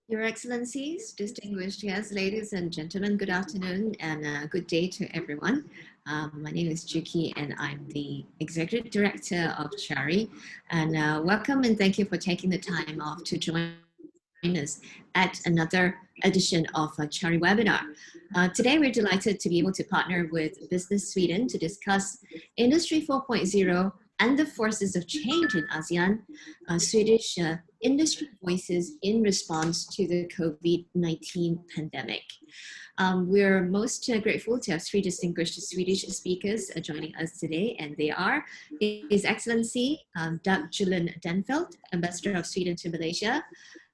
Your Excellencies, distinguished guests, ladies and gentlemen, good afternoon and good day to everyone. My name is Juki and I'm the Executive Director of CARI. And welcome and thank you for taking the time off to join us at another edition of a CARI webinar. Today, we're delighted to be able to partner with Business Sweden to discuss Industry 4.0 and the forces of change in Asean, Swedish industry voices in response to the COVID-19 pandemic. We're most grateful to have three distinguished Swedish speakers joining us today, and they are His Excellency Doug Julian Denfeld, Ambassador of Sweden to Malaysia,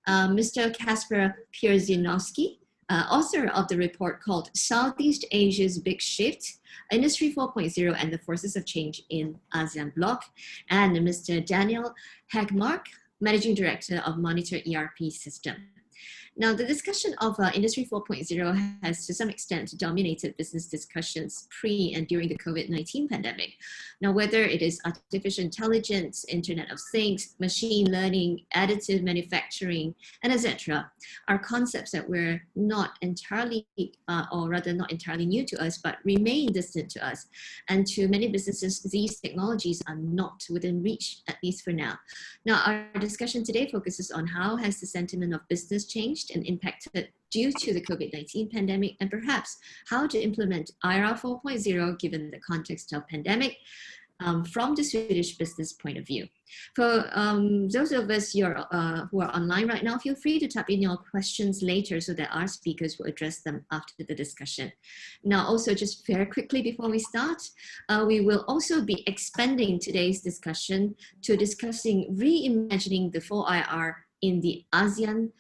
Mr. Kasper Pierzynowski, author of the report called Southeast Asia's Big Shift, Industry 4.0 and the Forces of Change in ASEAN Bloc, and Mr. Daniel Hagmark, Managing Director of Monitor ERP System. Now, the discussion of Industry 4.0 has to some extent dominated business discussions pre and during the COVID-19 pandemic. Now, whether it is artificial intelligence, Internet of Things, machine learning, additive manufacturing, and etc., are concepts that were not entirely, or rather not entirely new to us, but remain distant to us. And to many businesses, these technologies are not within reach, at least for now. Now, our discussion today focuses on how has the sentiment of business changed and impacted due to the COVID-19 pandemic, and perhaps how to implement IR 4.0 given the context of pandemic from the Swedish business point of view. For those of us who are online right now, feel free to type in your questions later so that our speakers will address them after the discussion. Now, also just very quickly before we start, we will also be expanding today's discussion to discussing reimagining the 4IR in the ASEAN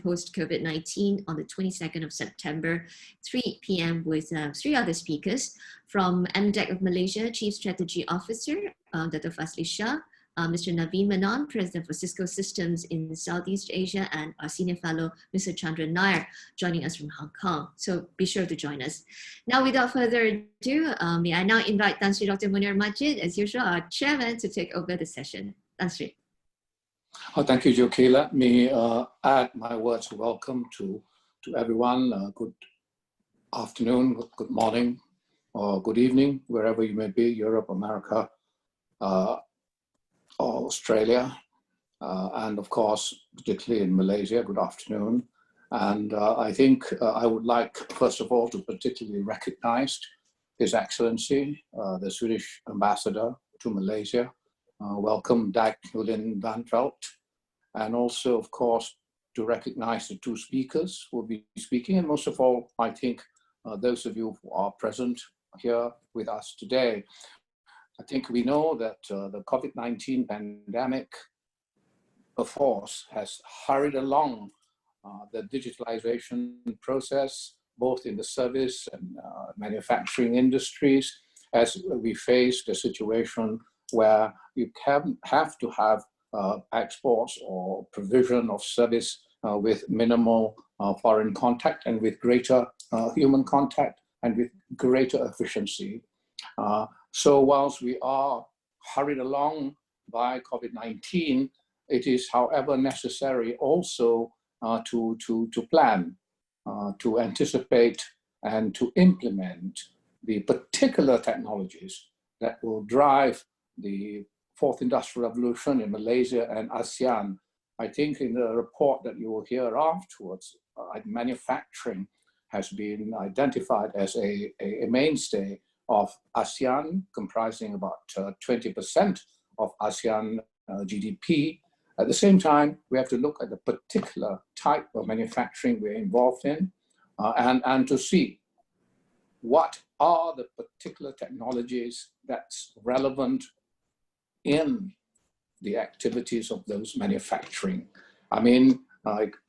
post-COVID-19 on the 22nd of September, 3 p.m. with three other speakers from MDEC of Malaysia, Chief Strategy Officer, Dr. Fazli Shah, Mr. Naveen Menon, President for Cisco Systems in Southeast Asia, and our Senior Fellow, Mr. Chandran Nair, joining us from Hong Kong. So be sure to join us. Now, without further ado, may I now invite Tan Sri Dr. Munir Majid, as usual, our Chairman, to take over the session. Tan Sri. Oh, thank you, Joki. Let me add my words of welcome to everyone. Good afternoon, good morning, or good evening, wherever you may be, Europe, America, or Australia, and of course, particularly in Malaysia, good afternoon. And I think I would like, first of all, to particularly recognize His Excellency, the Swedish Ambassador to Malaysia. Welcome, Dag Julian Danfeld, and also, of course, to recognize the two speakers who will be speaking, and most of all, I think those of you who are present here with us today. I think we know that the COVID-19 pandemic, of course, has hurried along the digitalization process, both in the service and manufacturing industries, as we face the situation where you have to have exports or provision of service with minimal foreign contact and with greater human contact and with greater efficiency. So whilst we are hurried along by COVID-19, it is, however, necessary also to plan, to anticipate, and to implement the particular technologies that will drive the fourth industrial revolution in Malaysia and ASEAN. I think in the report that you will hear afterwards, manufacturing has been identified as a mainstay of ASEAN, comprising about 20% of ASEAN GDP. At the same time, we have to look at the particular type of manufacturing we're involved in and to see what are the particular technologies that's relevant in the activities of those manufacturing. I mean,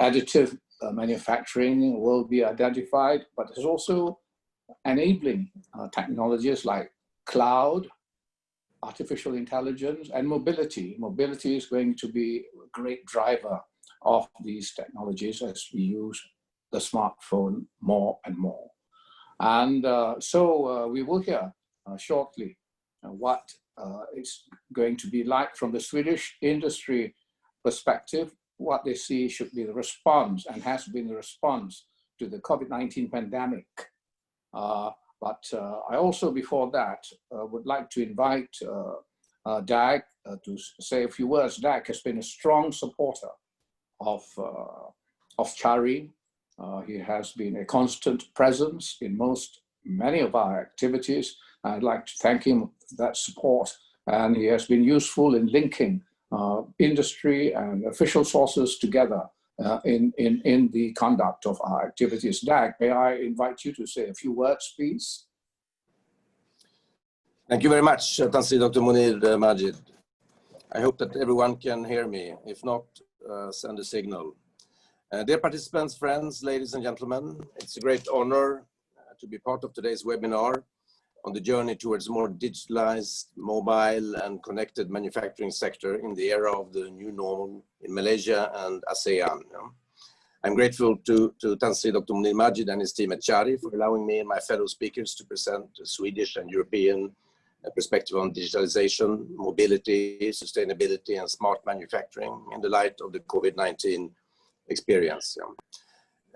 additive manufacturing will be identified, but there's also enabling technologies like cloud, artificial intelligence, and mobility. Mobility is going to be a great driver of these technologies as we use the smartphone more and more. And so we will hear shortly what it's going to be like from the Swedish industry perspective what they see should be the response and has been the response to the COVID-19 pandemic. But I also, before that, would like to invite Dag to say a few words. Dag has been a strong supporter of CARI. He has been a constant presence in many of our activities. I'd like to thank him for that support, and he has been useful in linking industry and official sources together in the conduct of our activities. Dag, may I invite you to say a few words, please? Thank you very much, Tansi Dr. Munir Majid. I hope that everyone can hear me. If not, send a signal. Dear participants, friends, ladies and gentlemen, it's a great honor to be part of today's webinar on the journey towards a more digitalized, mobile and connected manufacturing sector in the era of the new normal in Malaysia and Asean. I'm grateful to Tansi Dr. Munir Majid and his team at CARI for allowing me and my fellow speakers to present a Swedish and European perspective on digitalization, mobility, sustainability and smart manufacturing in the light of the COVID-19 experience.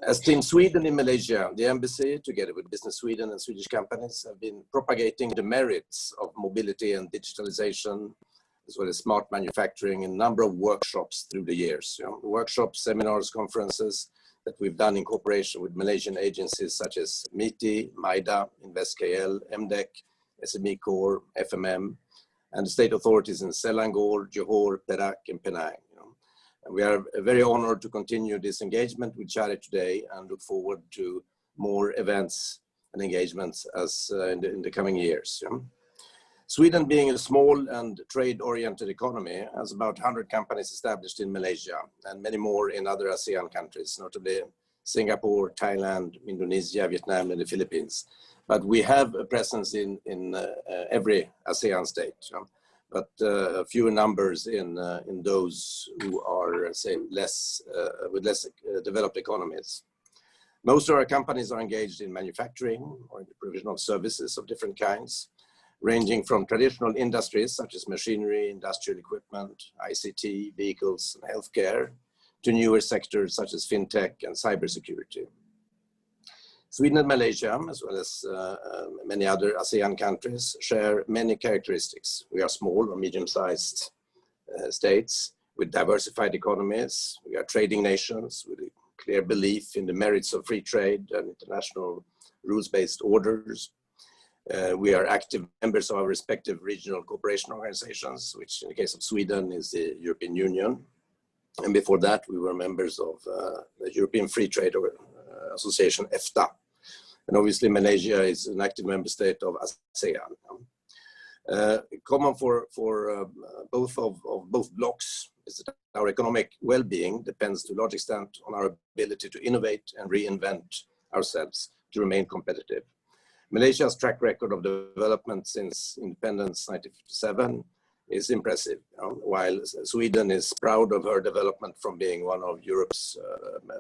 As Team Sweden in Malaysia, the embassy, together with Business Sweden and Swedish companies, have been propagating the merits of mobility and digitalization, as well as smart manufacturing in a number of workshops through the years. Workshops, seminars, conferences that we've done in cooperation with Malaysian agencies such as MITI, MIDA, InvestKL, MDEC, SME Core, FMM, and the state authorities in Selangor, Johor, Perak, and Penang. And we are very honored to continue this engagement with CARI today and look forward to more events and engagements as in the coming years. Sweden, being a small and trade-oriented economy, has about 100 companies established in Malaysia and many more in other ASEAN countries, notably Singapore, Thailand, Indonesia, Vietnam, and the Philippines. But we have a presence in every ASEAN state, but fewer numbers in those who are, say, with less developed economies. Most of our companies are engaged in manufacturing or in the provision of services of different kinds, ranging from traditional industries such as machinery, industrial equipment, ICT, vehicles, and healthcare, to newer sectors such as fintech and cybersecurity. Sweden and Malaysia, as well as many other ASEAN countries, share many characteristics. We are small or medium-sized states with diversified economies. We are trading nations with a clear belief in the merits of free trade and international rules-based orders. We are active members of our respective regional cooperation organizations, which in the case of Sweden is the European Union. And before that, we were members of the European Free Trade Association, EFTA. And obviously Malaysia is an active member state of ASEAN. Common for both blocks is that our economic well-being depends to a large extent on our ability to innovate and reinvent ourselves to remain competitive. Malaysia's track record of development since independence 1957 is impressive, while Sweden is proud of her development from being one of Europe's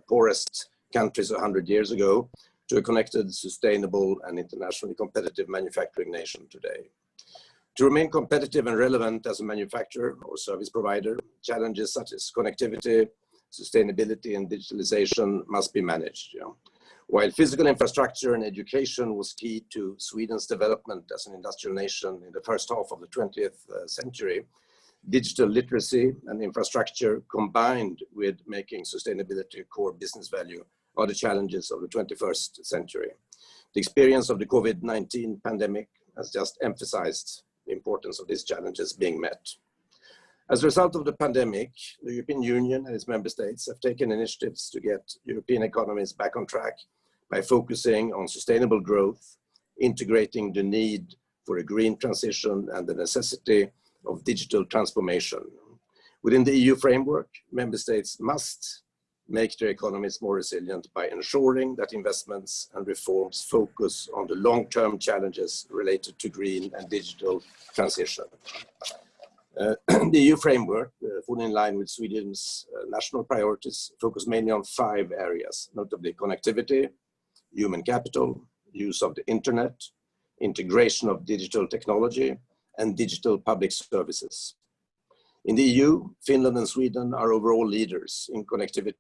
poorest countries 100 years ago to a connected, sustainable, and internationally competitive manufacturing nation today. To remain competitive and relevant as a manufacturer or service provider, challenges such as connectivity, sustainability, and digitalization must be managed. While physical infrastructure and education was key to Sweden's development as an industrial nation in the first half of the 20th century, digital literacy and infrastructure combined with making sustainability a core business value are the challenges of the 21st century. The experience of the COVID-19 pandemic has just emphasized the importance of these challenges being met. As a result of the pandemic, the European Union and its member states have taken initiatives to get European economies back on track by focusing on sustainable growth, integrating the need for a green transition and the necessity of digital transformation. Within the EU framework, member states must make their economies more resilient by ensuring that investments and reforms focus on the long-term challenges related to green and digital transition. The EU framework, fully in line with Sweden's national priorities, focus mainly on 5 areas, notably connectivity, human capital, use of the internet, integration of digital technology, and digital public services. In the EU, Finland and Sweden are overall leaders in connectivity,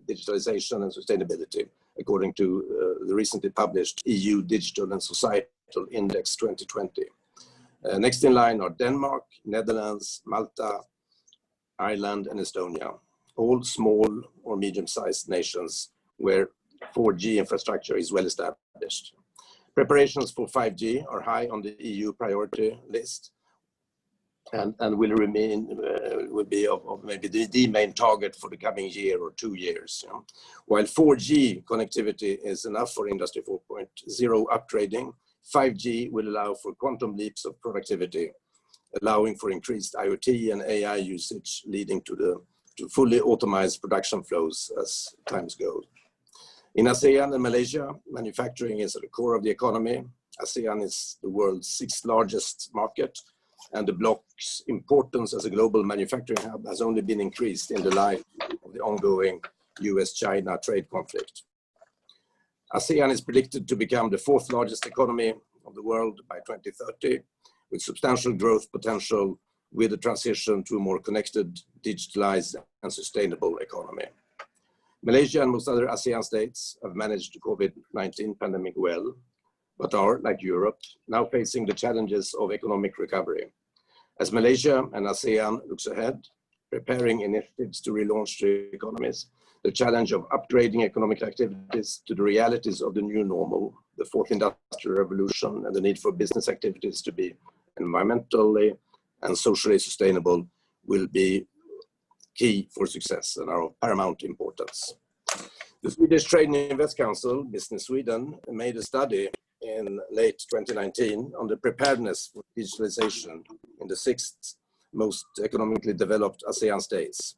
digitalization and sustainability, according to the recently published EU Digital and Societal Index 2020. Next in line are Denmark, Netherlands, Malta, Ireland and Estonia, all small or medium-sized nations where 4G infrastructure is well established. Preparations for 5G are high on the EU priority list and will be of maybe the main target for the coming year or 2 years. You know? While 4G connectivity is enough for Industry 4.0 upgrading, 5G will allow for quantum leaps of productivity, allowing for increased IoT and AI usage, leading to fully automized production flows as times go. In ASEAN and Malaysia, manufacturing is at the core of the economy. ASEAN is the world's 6th largest market, and the bloc's importance as a global manufacturing hub has only been increased in the light of the ongoing US-China trade conflict. ASEAN is predicted to become the 4th largest economy of the world by 2030, with substantial growth potential with the transition to a more connected, digitalized and sustainable economy. Malaysia and most other ASEAN states have managed the COVID-19 pandemic well, but are, like Europe, now facing the challenges of economic recovery. As Malaysia and ASEAN looks ahead, preparing initiatives to relaunch their economies, the challenge of upgrading economic activities to the realities of the new normal, the 4th industrial revolution, and the need for business activities to be environmentally and socially sustainable will be key for success and are of paramount importance. The Swedish Trade and Invest Council, Business Sweden, made a study in late 2019 on the preparedness for digitalization in the 6th most economically developed ASEAN states.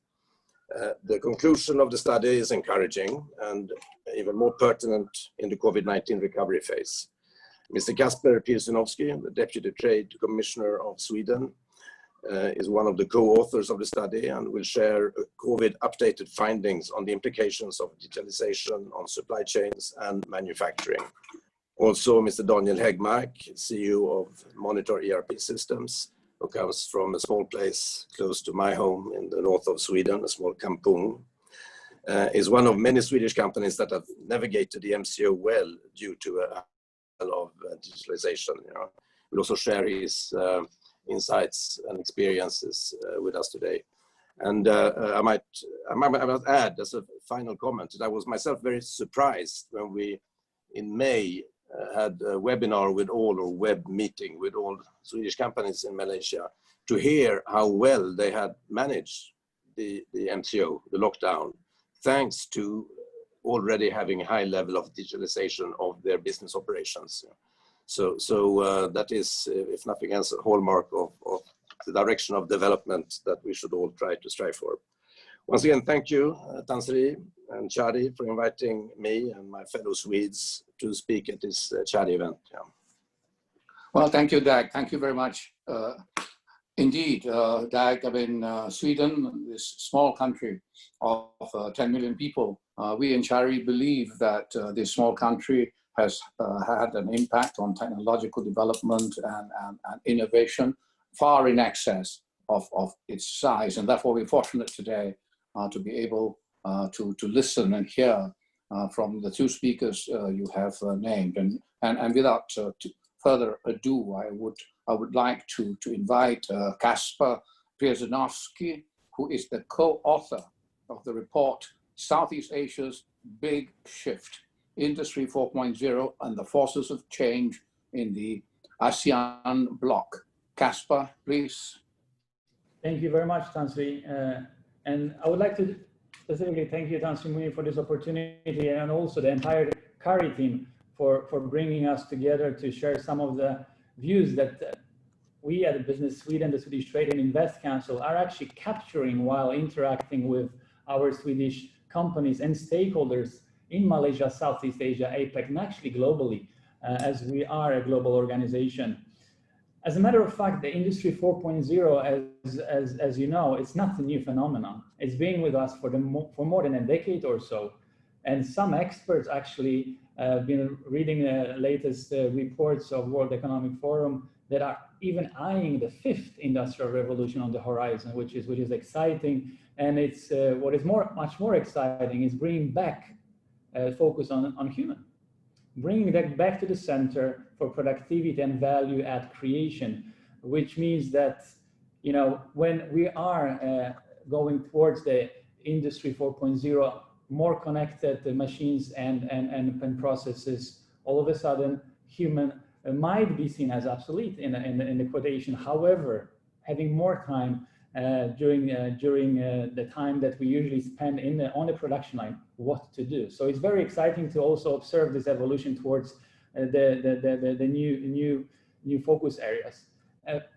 The conclusion of the study is encouraging and even more pertinent in the COVID-19 recovery phase. Mr. Kasper Pirsinovsky, the Deputy Trade Commissioner of Sweden, is one of the co-authors of the study and will share COVID updated findings on the implications of digitalization on supply chains and manufacturing. Also, Mr. Daniel Häggmark, CEO of Monitor ERP Systems, who comes from a small place close to my home in the north of Sweden, a small kampung, is one of many Swedish companies that have navigated the MCO well due to a of digitalization. You know, we'll also share his insights and experiences with us today. And I might add as a final comment that I was myself very surprised when we in May had a webinar with all, or web meeting with all Swedish companies in Malaysia, to hear how well they had managed the MCO, the lockdown, thanks to already having a high level of digitalization of their business operations. So that is, if nothing else, a hallmark of the direction of development that we should all try to strive for. Once again, thank you, Tansri and CARI, for inviting me and my fellow Swedes to speak at this CARI event. Yeah. Well, thank you, Dag. Thank you very much. Indeed, Dag, I mean, Sweden, this small country of 10 million people, we in CARI believe that this small country has had an impact on technological development and innovation far in excess of its size. And therefore, we're fortunate today to be able to listen and hear from the two speakers you have named. And without further ado, I would like to invite Kasper Pirsinovsky, who is the co-author of the report, Southeast Asia's Big Shift, Industry 4.0 and the Forces of Change in the ASEAN bloc. Kasper, please. Thank you very much, Tansri. And I would like to specifically thank you, Tansri Munir, for this opportunity, and also the entire CARI team for bringing us together to share some of the views that we at Business Sweden, the Swedish Trade and Invest Council, are actually capturing while interacting with our Swedish companies and stakeholders in Malaysia, Southeast Asia, APEC, and actually globally, as we are a global organization. As a matter of fact, the Industry 4.0, as you know, it's not a new phenomenon. It's been with us for more than a decade or so. And some experts actually have been reading the latest reports of World Economic Forum. that are even eyeing the fifth industrial revolution on the horizon, which is exciting. And it's what is much more exciting is bringing back focus on human, bringing that back to the center for productivity and value add creation, which means that, you know, when we are going towards the industry 4.0, more connected machines and processes, all of a sudden human might be seen as obsolete in the quotation. However, having more time during the time that we usually spend on the production line, what to do. So it's very exciting to also observe this evolution towards the new focus areas.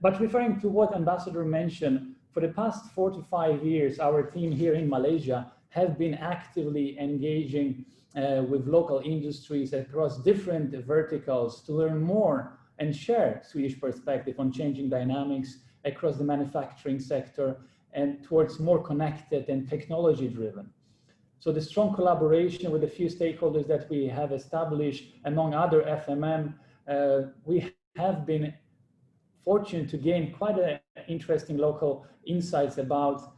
But referring to what Ambassador mentioned, for the past 4 to 5 years, our team here in Malaysia have been actively engaging with local industries across different verticals to learn more and share Swedish perspective on changing dynamics across the manufacturing sector and towards more connected and technology driven. So the strong collaboration with a few stakeholders that we have established, among other FMM, we have been fortunate to gain quite interesting local insights about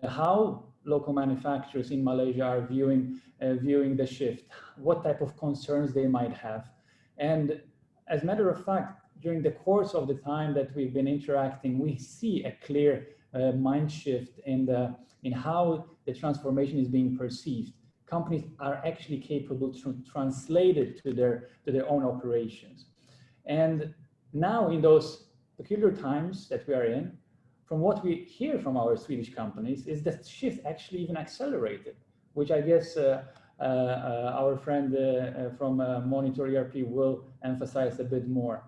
how local manufacturers in Malaysia are viewing the shift, what type of concerns they might have. And as a matter of fact, during the course of the time that we've been interacting, we see a clear mind shift in how the transformation is being perceived. Companies are actually capable to translate it to their own operations. And now in those peculiar times that we are in, from what we hear from our Swedish companies is that shift actually even accelerated, which I guess our friend from Monitor ERP will emphasize a bit more.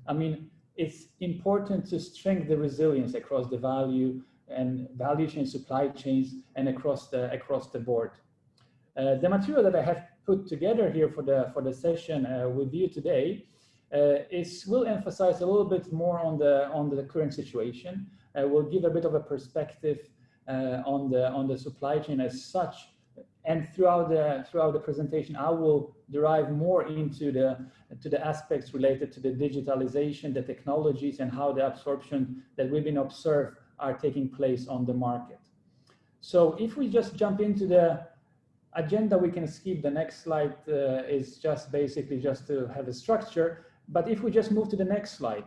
I mean, it's important to strengthen the resilience across the value chain, supply chains, and across the board. The material that I have put together here for the session with you today will emphasize a little bit more on the current situation. We'll give a bit of a perspective on the supply chain as such, and throughout the presentation, I will derive more into the aspects related to the digitalization, the technologies, and how the absorption that we've been observed are taking place on the market. So if we just jump into the agenda, we can skip the next slide. Is just basically just to have a structure. But if we just move to the next slide.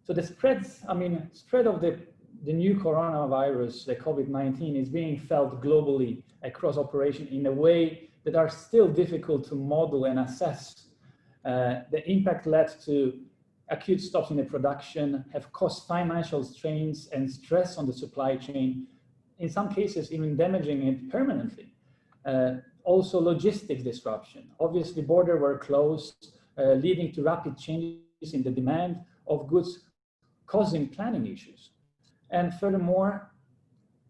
So the spread of the new coronavirus, the COVID-19, is being felt globally across operations in a way that are still difficult to model and assess. The impact led to acute stops in the production, have caused financial strains and stress on the supply chain, in some cases even damaging it permanently. Also logistics disruption. Obviously, borders were closed, leading to rapid changes in the demand of goods, causing planning issues. And furthermore,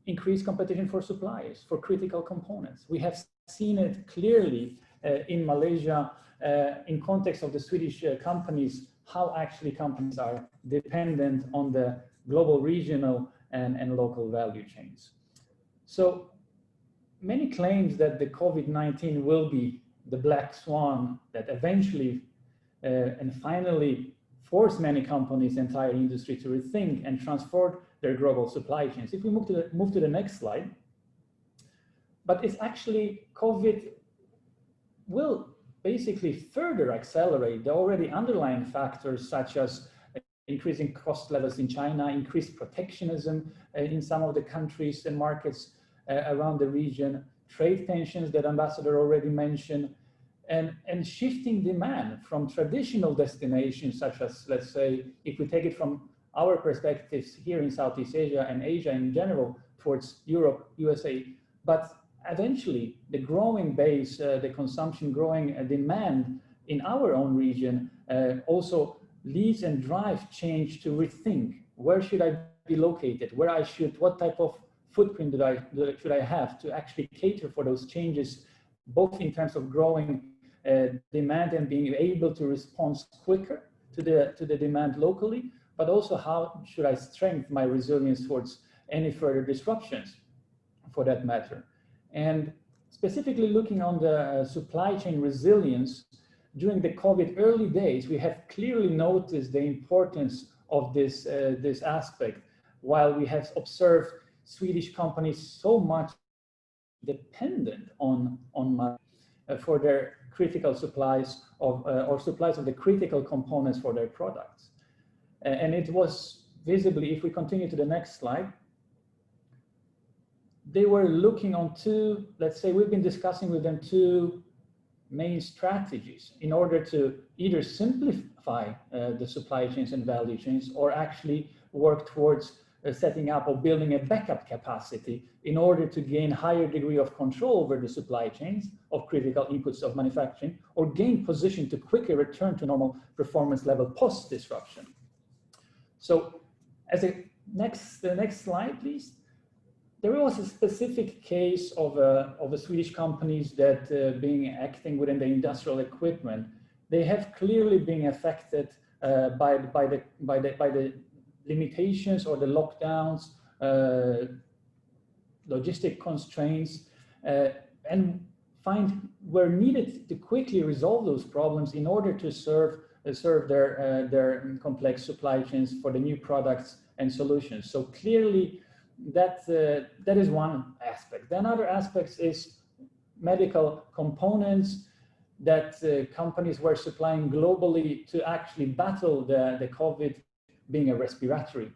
increased competition for suppliers, for critical components. We have seen it clearly in Malaysia in context of the Swedish companies, how actually companies are dependent on the global, regional, and local value chains. So many claims that the COVID-19 will be the black swan that eventually and finally force many companies, entire industry to rethink and transform their global supply chains. If we move to the next slide, but it's actually COVID will basically further accelerate the already underlying factors such as increasing cost levels in China, increased protectionism in some of the countries and markets around the region, trade tensions that Ambassador already mentioned, and shifting demand from traditional destinations such as, let's say, if we take it from our perspectives here in Southeast Asia and Asia in general towards Europe, USA, but eventually the growing base, the consumption growing demand in our own region also leads and drives change to rethink, where should I be located, what type of footprint should I have to actually cater for those changes, both in terms of growing demand and being able to respond quicker to the demand locally, but also how should I strengthen my resilience towards any further disruptions for that matter. And specifically looking on the supply chain resilience, during the COVID early days, we have clearly noticed the importance of this, this aspect, while we have observed Swedish companies so much dependent on for their critical supplies of, or supplies of the critical components for their products. And it was visibly, if we continue to the next slide, they were looking on two, let's say we've been discussing with them two main strategies in order to either simplify the supply chains and value chains, or actually work towards setting up or building a backup capacity in order to gain higher degree of control over the supply chains of critical inputs of manufacturing, or gain position to quicker return to normal performance level post disruption. So as the next slide, please. There was a specific case of a Swedish companies that acting within the industrial equipment. They have clearly been affected by the limitations or the lockdowns, logistic constraints, and were needed to quickly resolve those problems in order to serve their complex supply chains for the new products and solutions. So clearly, that is one aspect. Then other aspects is medical components that companies were supplying globally to actually battle the COVID, being a respiratory.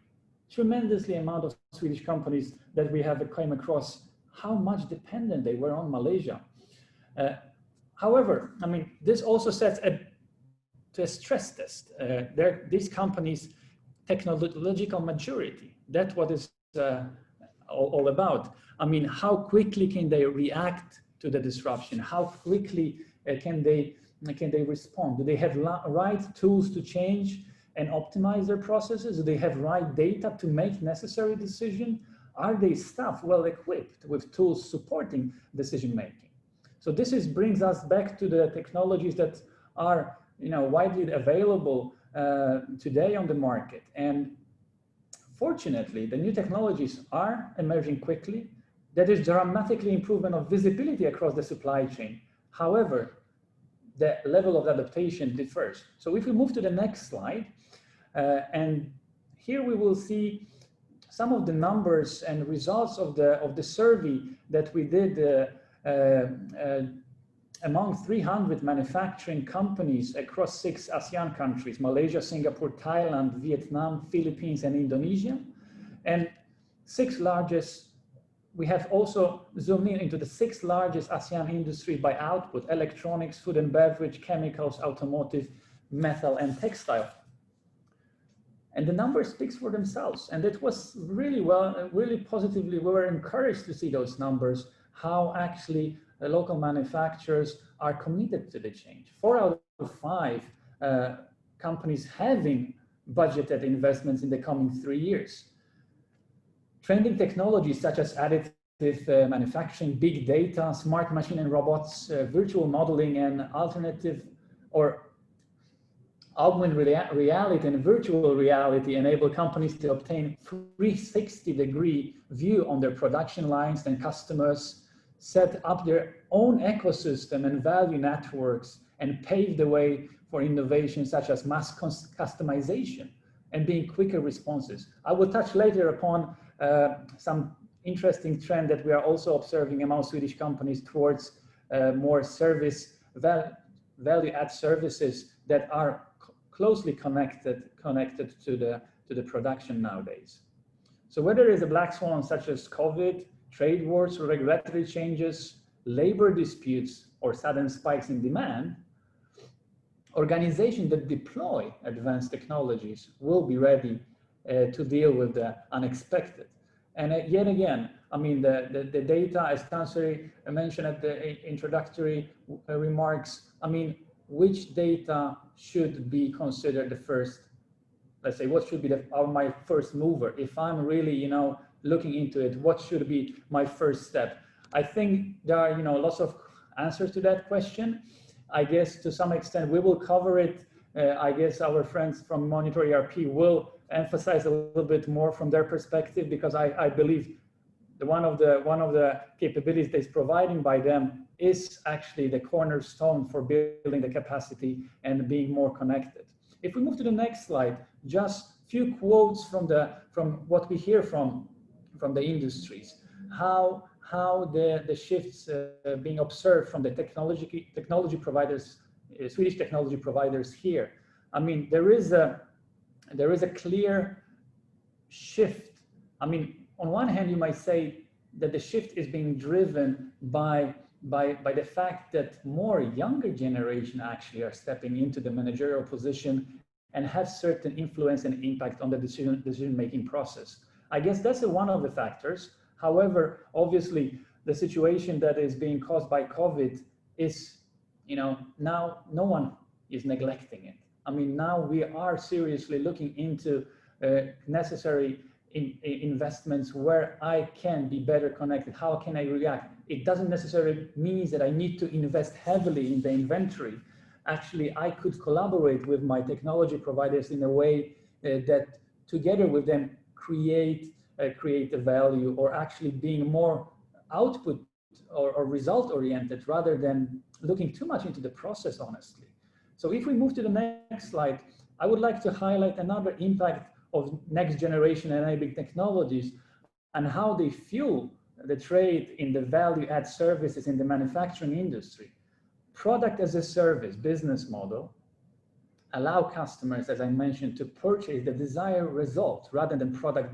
Tremendously amount of Swedish companies that we have came across, how much dependent they were on Malaysia. However, I mean, this also sets a stress test. These companies' technological maturity, that's what is all about. I mean, how quickly can they react to the disruption? How quickly can they respond? Do they have right tools to change and optimize their processes? Do they have right data to make necessary decisions? Are they staff well equipped with tools supporting decision making? So this brings us back to the technologies that are widely available today on the market. And fortunately, the new technologies are emerging quickly. That is dramatically improvement of visibility across the supply chain. However, the level of adaptation differs. So if we move to the next slide, and here we will see some of the numbers and results of the survey that we did among 300 manufacturing companies across 6 ASEAN countries: Malaysia, Singapore, Thailand, Vietnam, Philippines, and Indonesia. And 6 largest, we have also zoomed in into the 6 largest ASEAN industry by output: electronics, food and beverage, chemicals, automotive, metal, and textile. And the numbers speaks for themselves. And it was really positively, we were encouraged to see those numbers, how actually the local manufacturers are committed to the change. 4 out of 5 companies having budgeted investments in the coming 3 years. Trending technologies such as additive manufacturing, big data, smart machine and robots, virtual modeling, and alternative or augmented reality and virtual reality enable companies to obtain 360-degree view on their production lines and customers, set up their own ecosystem and value networks, and pave the way for innovation such as mass customization and being quicker responses. I will touch later upon some interesting trend that we are also observing among Swedish companies towards more service, value-add services that are closely connected to the production nowadays. So whether it's a black swan such as COVID, trade wars, or regulatory changes, labor disputes, or sudden spikes in demand, organizations that deploy advanced technologies will be ready to deal with the unexpected. And yet again, I mean, the data, as Tansri mentioned at the introductory remarks, I mean, which data should be considered the first, let's say, what should be my first mover? If I'm really, looking into it, what should be my first step? I think there are, lots of answers to that question. I guess to some extent we will cover it. I guess our friends from Monitor ERP will emphasize a little bit more from their perspective, because I believe one of the capabilities that's providing by them is actually the cornerstone for building the capacity and being more connected. If we move to the next slide, just a few quotes from what we hear from the industries, how the shifts being observed from the technology providers, Swedish technology providers here. I mean, there is a clear shift. I mean, on one hand, you might say that the shift is being driven by the fact that more younger generation actually are stepping into the managerial position and have certain influence and impact on the decision-making process. I guess that's one of the factors. However, obviously, the situation that is being caused by COVID is, now no one is neglecting it. I mean, now we are seriously looking into necessary investments where I can be better connected. How can I react? It doesn't necessarily mean that I need to invest heavily in the inventory. Actually, I could collaborate with my technology providers in a way that together with them create a value, or actually being more output or result oriented rather than looking too much into the process, honestly. So if we move to the next slide, I would like to highlight another impact of next generation enabling technologies and how they fuel the trade in the value add services in the manufacturing industry. Product as a service business model allow customers, as I mentioned, to purchase the desired result rather than product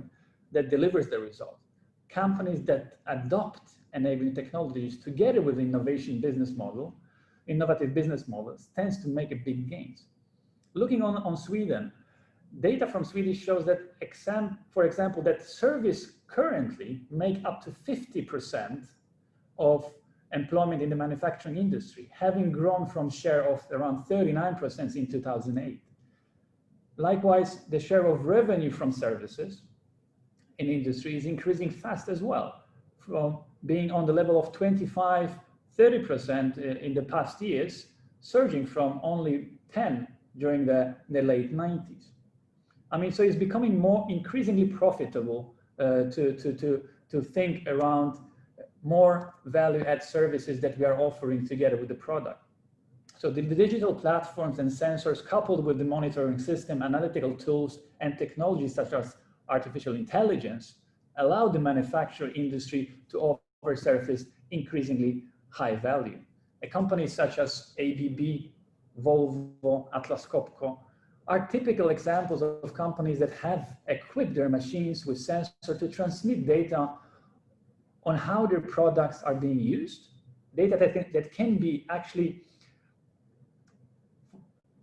that delivers the result. Companies that adopt enabling technologies together with innovative business models tends to make a big gains. Looking on Sweden, data from Swedish shows that, for example, that service currently make up to 50% of employment in the manufacturing industry, having grown from share of around 39% in 2008. Likewise, the share of revenue from services in industry is increasing fast as well, from being on the level of 25–30% in the past years, surging from only 10 during the late 90s. I mean, so it's becoming more increasingly profitable to think around more value-add services that we are offering together with the product. So the digital platforms and sensors coupled with the monitoring system, analytical tools, and technologies such as artificial intelligence allow the manufacturing industry to offer services increasingly high value. Companies such as ABB, Volvo, Atlas Copco are typical examples of companies that have equipped their machines with sensors to transmit data on how their products are being used, data that can be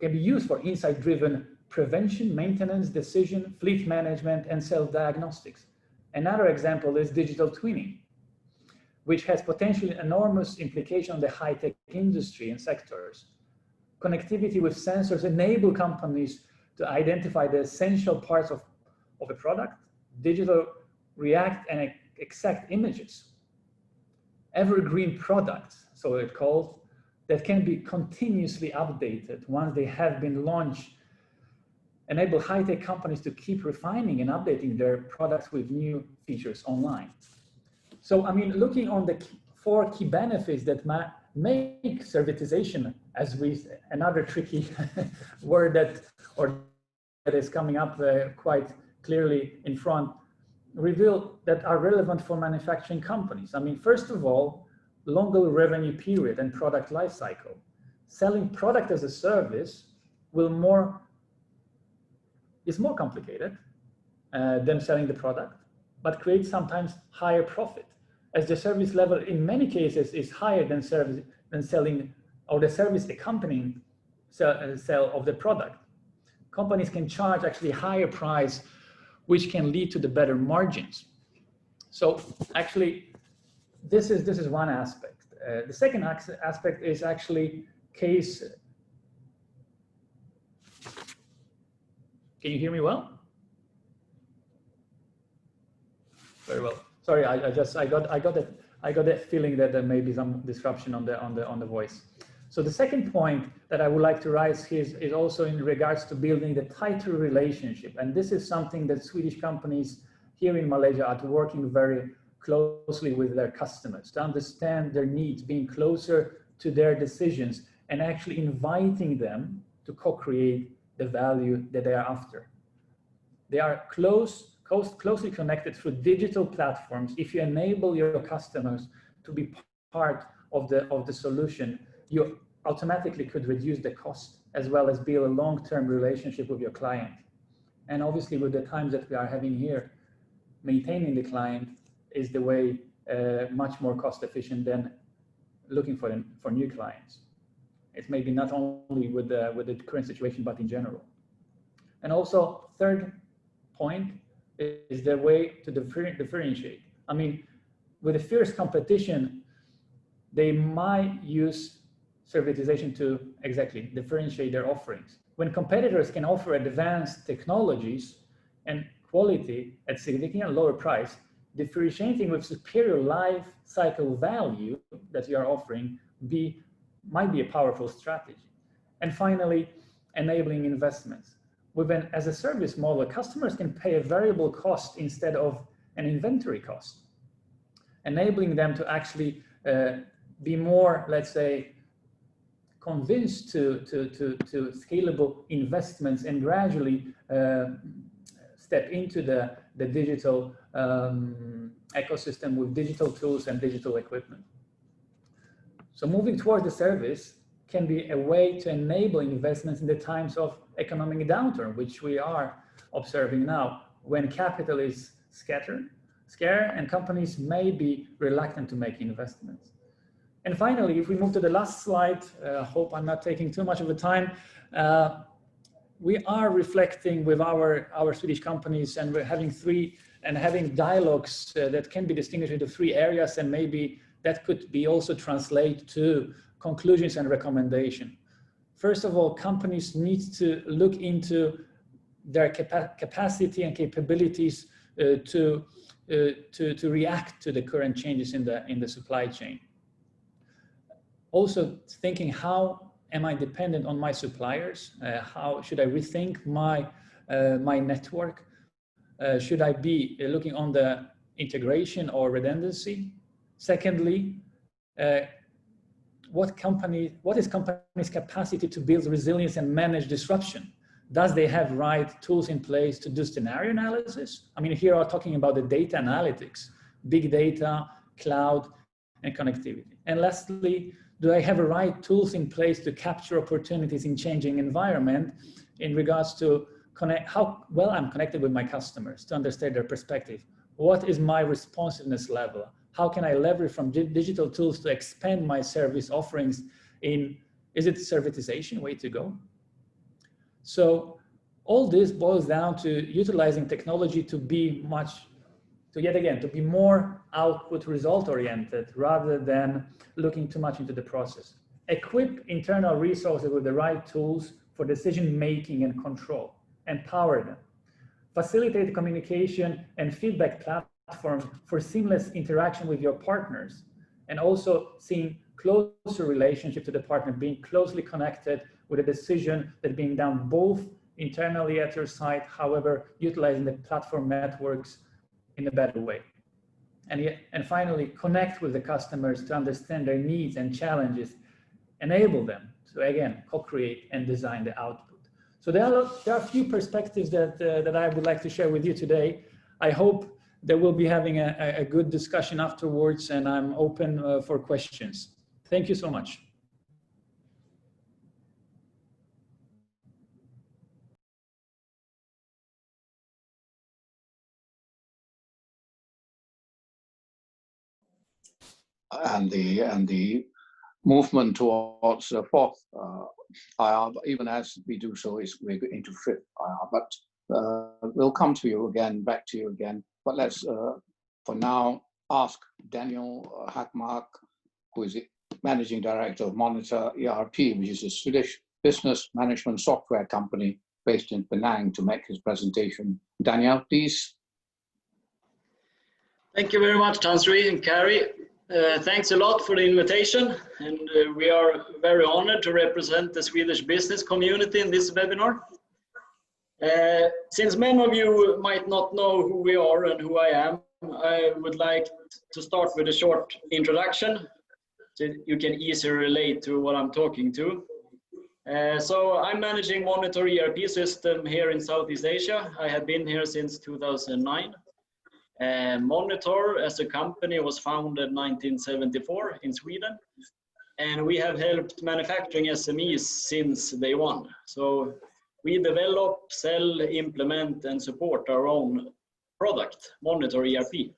used for insight-driven prevention, maintenance, decision, fleet management, and self-diagnostics. Another example is digital twinning, which has potentially enormous implication on the high-tech industry and sectors. Connectivity with sensors enable companies to identify the essential parts of a product, digital react and exact images. Evergreen products, so it's called, that can be continuously updated once they have been launched, enable high-tech companies to keep refining and updating their products with new features online. So, I mean, looking on the 4 key benefits that make servitization, another tricky word that is coming up quite clearly in front, reveal that are relevant for manufacturing companies. I mean, first of all, longer revenue period and product life cycle. Selling product as a service is more complicated than selling the product, but creates sometimes higher profit, as the service level in many cases is higher than selling, or the service accompanying sale of the product. Companies can charge actually higher price, which can lead to the better margins. So actually, this is one aspect. The second aspect is actually case. Can you hear me well? Very well. Sorry, I got that feeling that there may be some disruption on the voice. So the second point that I would like to raise here is also in regards to building the tighter relationship, and this is something that Swedish companies here in Malaysia are working very closely with their customers, to understand their needs, being closer to their decisions, and actually inviting them to co-create the value that they are after. They are closely connected through digital platforms. If you enable your customers to be part of the solution, you automatically could reduce the cost as well as build a long-term relationship with your client. And obviously, with the times that we are having here, maintaining the client is the way much more cost efficient than looking for new clients. It's maybe not only with the current situation, but in general. And also, third point is the way to differentiate. I mean, with a fierce competition, they might use servitization to exactly differentiate their offerings. When competitors can offer advanced technologies and quality at significantly lower price, differentiating with superior life cycle value that you are offering might be a powerful strategy. And finally, enabling investments. With an as a service model, customers can pay a variable cost instead of an inventory cost, enabling them to actually be more, let's say, convinced to scalable investments and gradually step into the digital ecosystem with digital tools and digital equipment. So moving towards the service can be a way to enable investments in the times of economic downturn, which we are observing now, when capital is scarce and companies may be reluctant to make investments. And finally, if we move to the last slide, I hope I'm not taking too much of the time. We are reflecting with our Swedish companies, and we're having dialogues that can be distinguished into 3 areas, and maybe that could be also translated to conclusions and recommendation. First of all, companies need to look into their capacity and capabilities to react to the current changes in the supply chain. Also thinking, how am I dependent on my suppliers? How should I rethink my network? Should I be looking on the integration or redundancy? Secondly, what is company's capacity to build resilience and manage disruption? Does they have right tools in place to do scenario analysis? I mean, here I'm talking about the data analytics, big data, cloud, and connectivity. And lastly, do I have the right tools in place to capture opportunities in changing environment in regards to how well I'm connected with my customers to understand their perspective? What is my responsiveness level? How can I leverage from digital tools to expand my service offerings is it servitization way to go? So all this boils down to utilizing technology to be more output result oriented rather than looking too much into the process. Equip internal resources with the right tools for decision making and control. Empower them. Facilitate communication and feedback platform for seamless interaction with your partners, and also seeing closer relationship to the partner, being closely connected with a decision that being done both internally at your site, however, utilizing the platform networks in a better way. And finally, connect with the customers to understand their needs and challenges, enable them to, again, co-create and design the output. So there are a few perspectives that I would like to share with you today. I hope that we'll be having a good discussion afterwards, and I'm open for questions. Thank you so much. And the movement towards the 4th IR, even as we do so, we're into 5th IR. But we'll come to you again, back to you again. But let's, for now, ask Daniel Hackmark, who is the Managing Director of Monitor ERP, which is a Swedish business management software company based in Penang, to make his presentation. Daniel, please. Thank you very much, Tansri and CARI. Thanks a lot for the invitation, and we are very honored to represent the Swedish business community in this webinar. Since many of you might not know who we are and who I am, I would like to start with a short introduction so you can easily relate to what I'm talking to. So I'm managing Monitor ERP system here in Southeast Asia. I have been here since 2009. Monitor as a company was founded 1974 in Sweden, and we have helped manufacturing SMEs since day one. So we develop, sell, implement, and support our own product, Monitor ERP.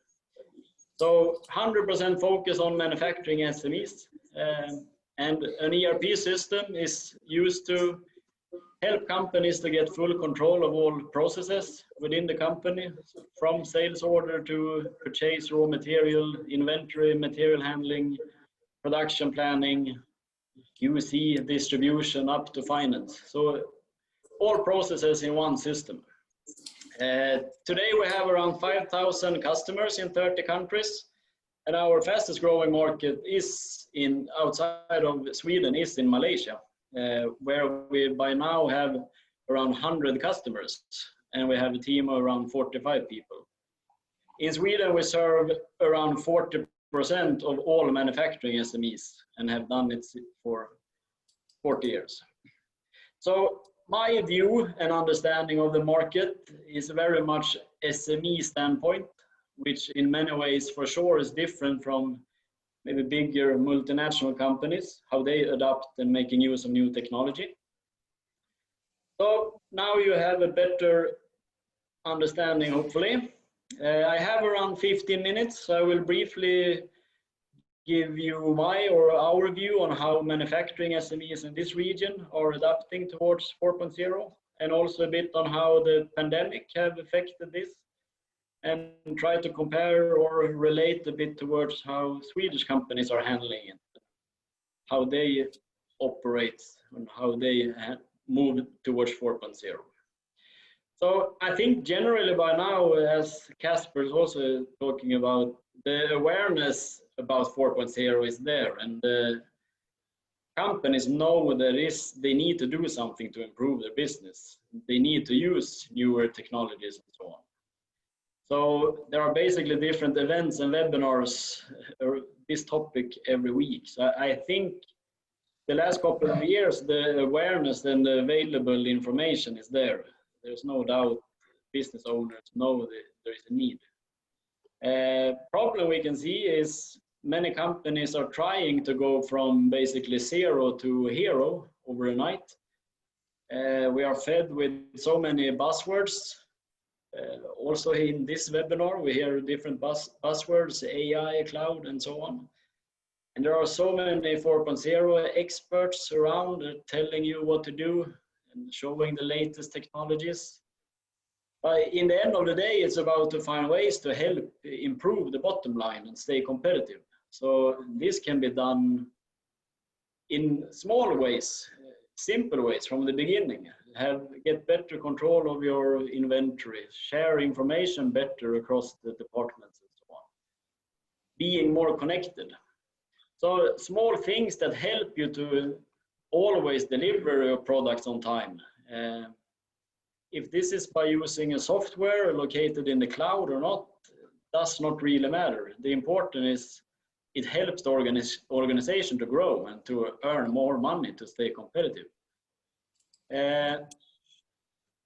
So 100% focus on manufacturing SMEs, and an ERP system is used to help companies to get full control of all processes within the company, from sales order to purchase raw material, inventory, material handling, production planning, QC, distribution, up to finance. So all processes in one system. Today we have around 5,000 customers in 30 countries, and our fastest growing market is outside of Sweden, is in Malaysia, where we by now have around 100 customers, and we have a team of around 45 people. In Sweden, we serve around 40% of all manufacturing SMEs and have done it for 40 years. So my view and understanding of the market is very much SME standpoint, which in many ways for sure is different from maybe bigger multinational companies, how they adapt and making use of new technology. So now you have a better understanding, hopefully. I have around 15 minutes, so I will briefly give you my or our view on how manufacturing SMEs in this region are adapting towards 4.0, and also a bit on how the pandemic have affected this, and try to compare or relate a bit towards how Swedish companies are handling it, how they operate and how they move towards 4.0. So I think generally by now, as Casper is also talking about, the awareness about 4.0 is there, and the companies know that they need to do something to improve their business. They need to use newer technologies and so on. So there are basically different events and webinars or this topic every week. So I think the last couple of years, the awareness and the available information is there. There's no doubt business owners know that there is a need. Problem we can see is many companies are trying to go from basically zero to hero overnight. We are fed with so many buzzwords. Also in this webinar, we hear different buzzwords, AI, cloud, and so on. And there are so many 4.0 experts around telling you what to do and showing the latest technologies. But in the end of the day, it's about to find ways to help improve the bottom line and stay competitive. So this can be done in small ways, simple ways from the beginning. Get better control of your inventory, share information better across the departments and so on. Being more connected. So small things that help you to always deliver your products on time. If this is by using a software located in the cloud or not, does not really matter. The important is it helps the organization to grow and to earn more money to stay competitive.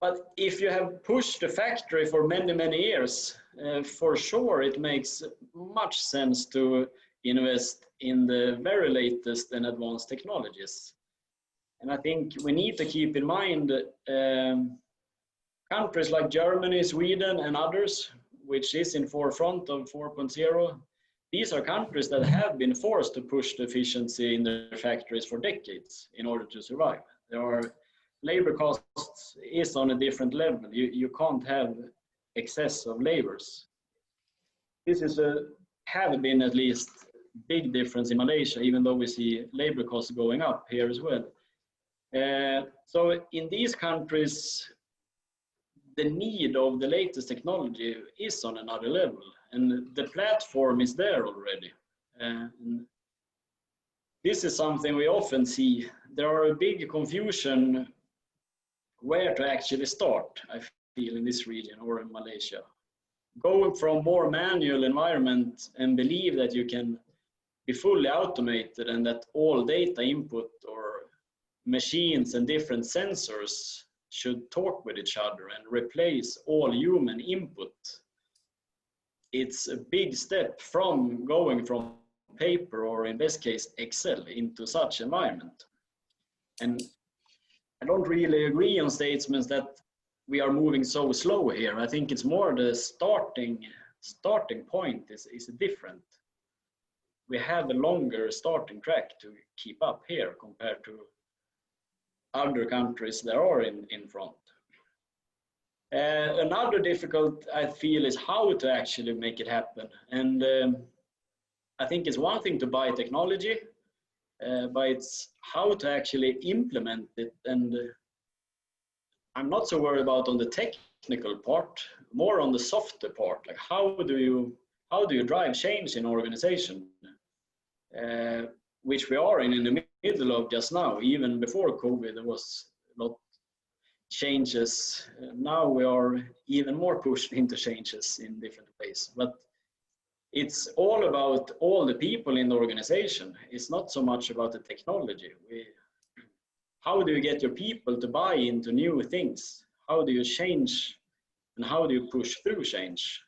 But if you have pushed the factory for many, many years, for sure it makes much sense to invest in the very latest and advanced technologies. And I think we need to keep in mind countries like Germany, Sweden, and others, which is in forefront of 4.0, these are countries that have been forced to push the efficiency in their factories for decades in order to survive. There are labor costs is on a different level. You can't have excess of labors. This is have been at least big difference in Malaysia, even though we see labor costs going up here as well. So in these countries, the need of the latest technology is on another level, and the platform is there already. This is something we often see. There are a big confusion where to actually start, I feel, in this region or in Malaysia. going from more manual environment and believe that you can be fully automated and that all data input or machines and different sensors should talk with each other and replace all human input. It's a big step from going from paper, or in this case Excel, into such environment. And I don't really agree on statements that we are moving so slow here. I think it's more the starting point is different. We have a longer starting track to keep up here compared to other countries that are in front. Another difficult, I feel, is how to actually make it happen. And I think it's one thing to buy technology, but it's how to actually implement it. And I'm not so worried about on the technical part, more on the softer part. Like how do you drive change in organization, which we are in the middle of just now. Even before COVID, there was a lot changes. Now we are even more pushed into changes in different ways. But it's all about all the people in the organization. It's not so much about the technology. How do you get your people to buy into new things? How do you change and how do you push through change?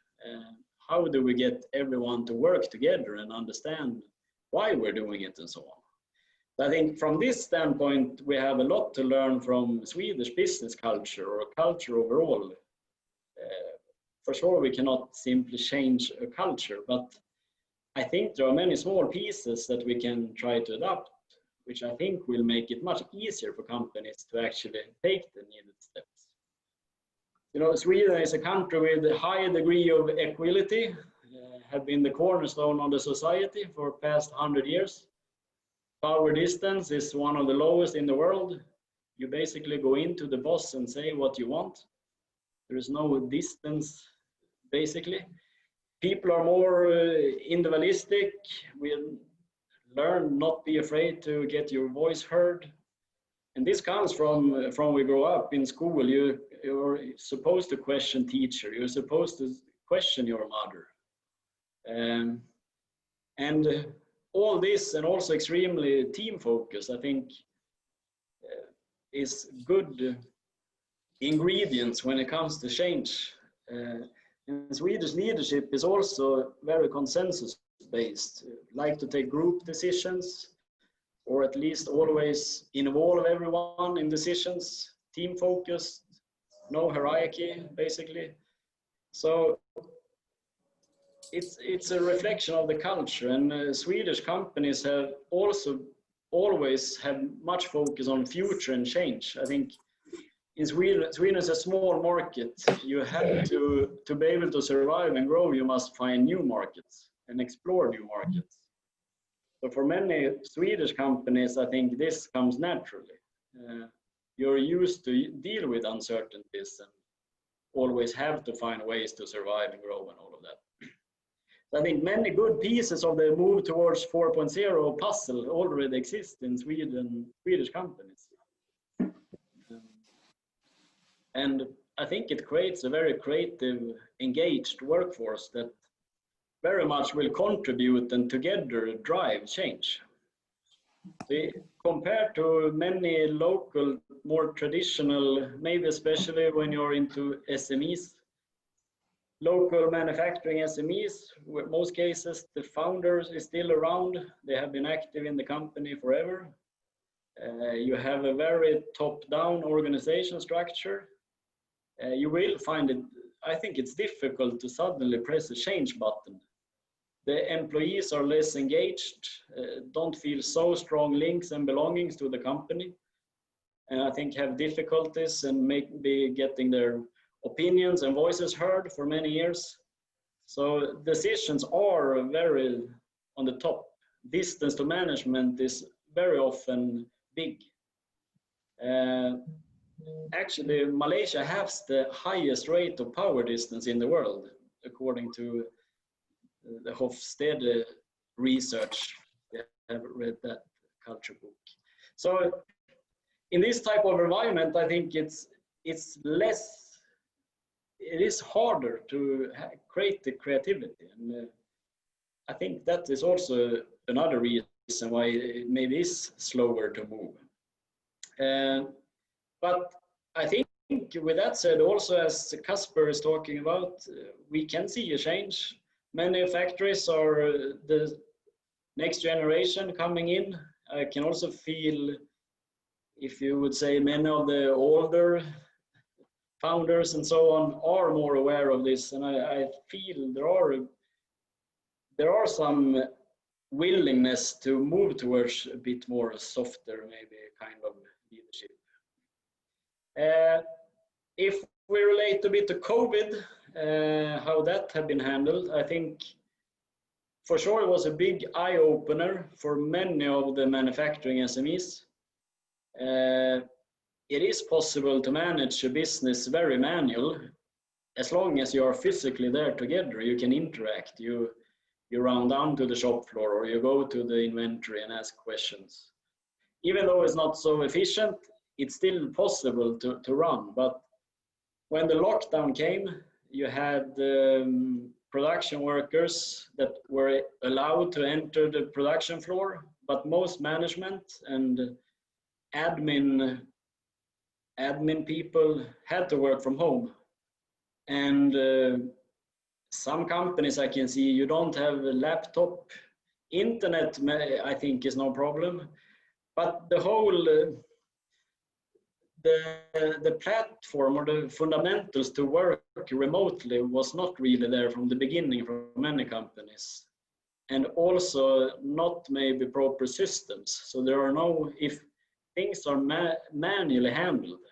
How do we get everyone to work together and understand why we're doing it and so on? I think from this standpoint, we have a lot to learn from Swedish business culture or culture overall. For sure, we cannot simply change a culture, but I think there are many small pieces that we can try to adapt, which I think will make it much easier for companies to actually take the needed steps. You know, Sweden is a country with a high degree of equality, have been the cornerstone of the society for the past 100 years. Power distance is one of the lowest in the world. You basically go into the boss and say what you want. There is no distance, basically. People are more individualistic. We learn not be afraid to get your voice heard. And this comes from we grow up in school. You're supposed to question teacher. You're supposed to question your mother. And all this, and also extremely team focus, I think is good ingredients when it comes to change. And Swedish leadership is also very consensus based, like to take group decisions, or at least always involve everyone in decisions, team focused, no hierarchy, basically. So it's a reflection of the culture, and Swedish companies have also always had much focus on future and change. I think in Sweden is a small market. You have to be able to survive and grow, you must find new markets and explore new markets. So for many Swedish companies, I think this comes naturally. You're used to deal with uncertainties and always have to find ways to survive and grow and all of that. I think many good pieces of the move towards 4.0 puzzle already exist in Swedish companies. And I think it creates a very creative, engaged workforce that very much will contribute and together drive change. Compared to many local, more traditional, maybe especially when you're into SMEs, local manufacturing SMEs, in most cases, the founders is still around. They have been active in the company forever. You have a very top-down organization structure. You will find it, I think it's difficult to suddenly press a change button. The employees are less engaged, don't feel so strong links and belongings to the company. And I think have difficulties and maybe getting their opinions and voices heard for many years. So decisions are very on the top. Distance to management is very often big. Actually, Malaysia has the highest rate of power distance in the world, according to the Hofstede research. I have read that culture book. So in this type of environment, I think it's less it is harder to create the creativity, and I think that is also another reason why it maybe is slower to move. But I think with that said, also as Casper is talking about, we can see a change. Many factories are the next generation coming in. I can also feel, if you would say, many of the older founders and so on are more aware of this, and I feel there are some willingness to move towards a bit more softer, maybe kind of leadership. If we relate a bit to COVID, how that had been handled, I think for sure it was a big eye-opener for many of the manufacturing SMEs. It is possible to manage a business very manual. As long as you are physically there together, you can interact. You run down to the shop floor, or you go to the inventory and ask questions. Even though it's not so efficient, it's still possible to run. But when the lockdown came, you had production workers that were allowed to enter the production floor, but most management and admin people had to work from home. And some companies I can see, you don't have a laptop. Internet, I think, is no problem. But the whole, the platform or the fundamentals to work remotely was not really there from the beginning for many companies. And also not maybe proper systems. So there are no, if things are manually handled,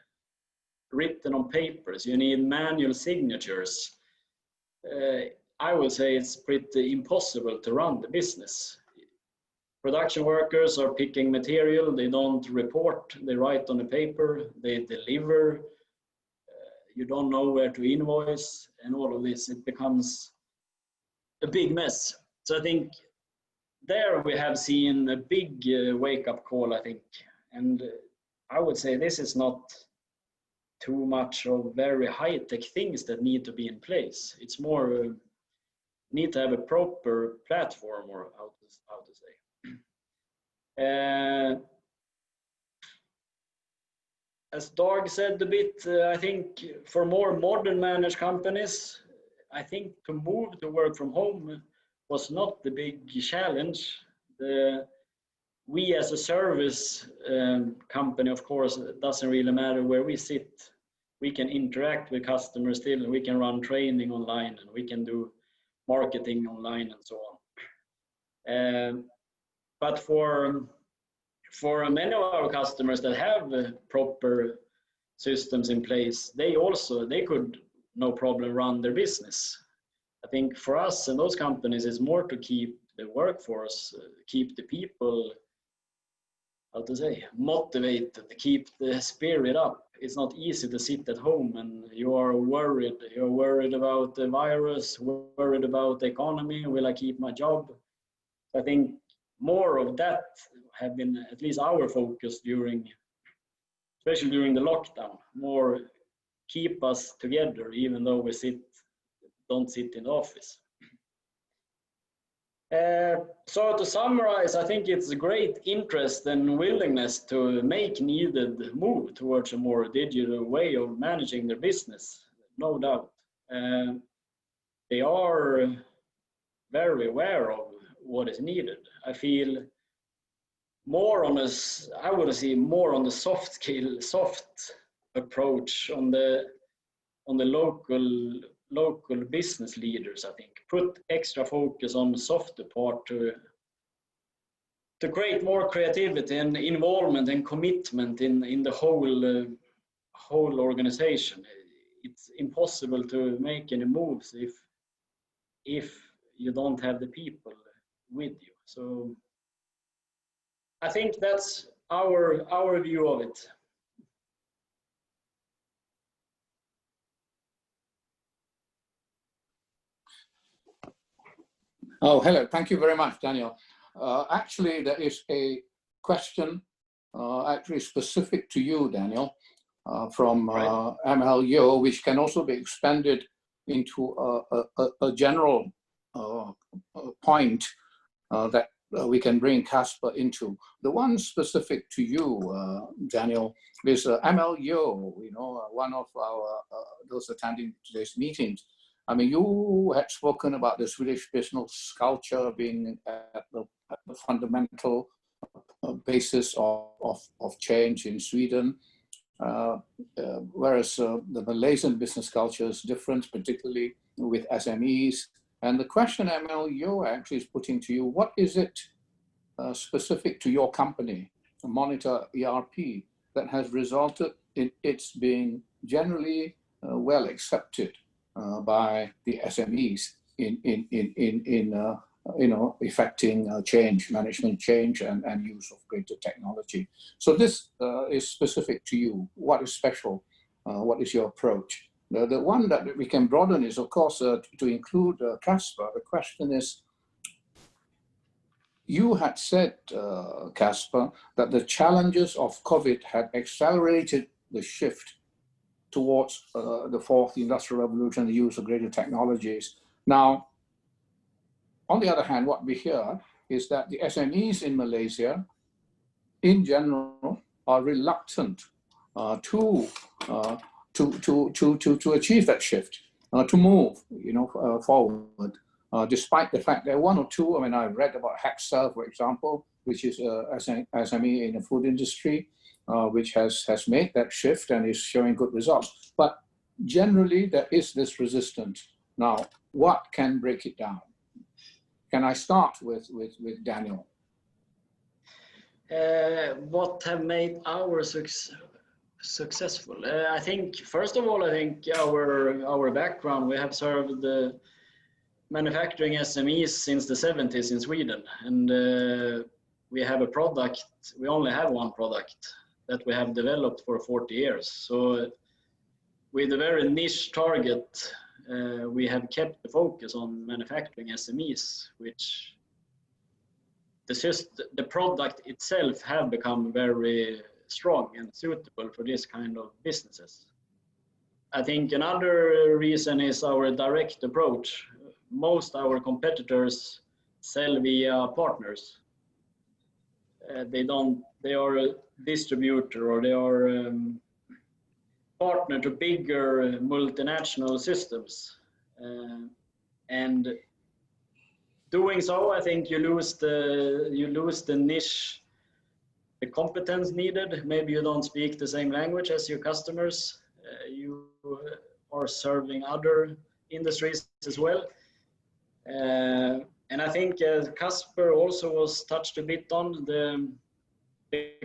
written on papers, you need manual signatures. I would say it's pretty impossible to run the business. Production workers are picking material, they don't report, they write on the paper, they deliver, you don't know where to invoice, and all of this, it becomes a big mess. So I think there we have seen a big wake-up call, I think. And I would say this is not too much of very high-tech things that need to be in place. It's more need to have a proper platform, or how to say. As Dag said a bit, I think for more modern managed companies, I think to move to work from home was not the big challenge. We as a service company, of course, it doesn't really matter where we sit. We can interact with customers still, we can run training online, and we can do marketing online and so on. But for many of our customers that have proper systems in place, they could no problem run their business. I think for us and those companies, it's more to keep the workforce, keep the people, how to say, motivated, keep the spirit up. It's not easy to sit at home and you are worried. You're worried about the virus, worried about the economy. Will I keep my job? I think more of that have been at least our focus especially during the lockdown. More keep us together, even though we don't sit in the office. So to summarize, I think it's a great interest and willingness to make needed move towards a more digital way of managing their business, no doubt. They are very aware of what is needed. I feel more on I would say more on the soft approach on the local business leaders. I think put extra focus on the softer part to create more creativity and involvement and commitment in the whole organization. It's impossible to make any moves if you don't have the people with you. So I think that's our view of it. Oh, hello. Thank you very much, Daniel. Actually, there is a question actually specific to you, Daniel. from MLO, which can also be expanded into a general point that we can bring Casper into. The one specific to you, Daniel, is MLO, you know, one of our, those attending today's meetings. I mean, you had spoken about the Swedish business culture being at the fundamental basis of change in Sweden, whereas the Malaysian business culture is different, particularly with SMEs. And the question MLO actually is putting to you, what is it specific to your company, Monitor ERP, that has resulted in its being generally well accepted by the SMEs in you know, effecting change, management change, and use of greater technology. So this is specific to you. What is special? What is your approach? The one that we can broaden is, of course, to include Casper. The question is, you had said, Casper, that the challenges of COVID had accelerated the shift towards the fourth industrial revolution, the use of greater technologies. Now, on the other hand, what we hear is that the SMEs in Malaysia, in general, are reluctant to achieve that shift, to move, you know, forward, despite the fact that one or two. I mean, I read about Hexcel, for example, which is SME in the food industry, which has made that shift and is showing good results. But generally, there is this resistance. Now, what can break it down? Can I start with Daniel? What have made our successful? I think, first of all, I think our background, we have served the manufacturing SMEs since the 70s in Sweden. And we have a product, we only have one product that we have developed for 40 years. So with a very niche target, we have kept the focus on manufacturing SMEs, which the product itself have become very strong and suitable for this kind of businesses. I think another reason is our direct approach. Most our competitors sell via partners. They are a distributor, or they are partner to bigger multinational systems, and doing so, I think you lose the niche, the competence needed. Maybe you don't speak the same language as your customers. You are serving other industries as well, and I think Casper also was touched a bit on the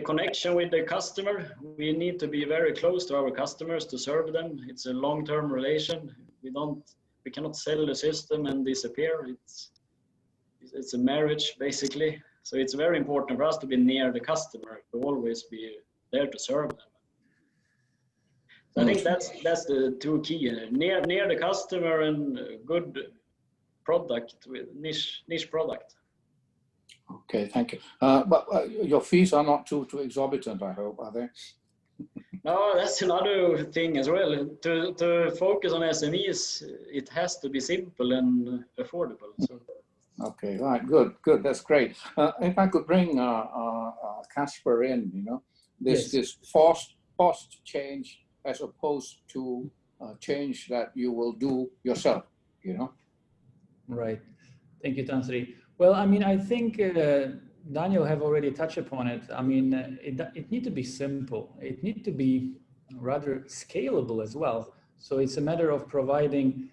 connection with the customer. We need to be very close to our customers to serve them. It's a long-term relation. We cannot sell the system and disappear. It's a marriage, basically. So it's very important for us to be near the customer, to always be there to serve them. So I think that's the two key: near the customer and good product with niche product. Okay, thank you. But your fees are not too exorbitant, I hope, are they? No, that's another thing as well. To focus on SMEs, it has to be simple and affordable. So. Okay, right, good. That's great. If I could bring Casper in, you know, this forced change as opposed to change that you will do yourself, you know. Right. Thank you, Tansri. Well, I mean, I think Daniel have already touched upon it. I mean, it needs to be simple. It needs to be rather scalable as well. So it's a matter of providing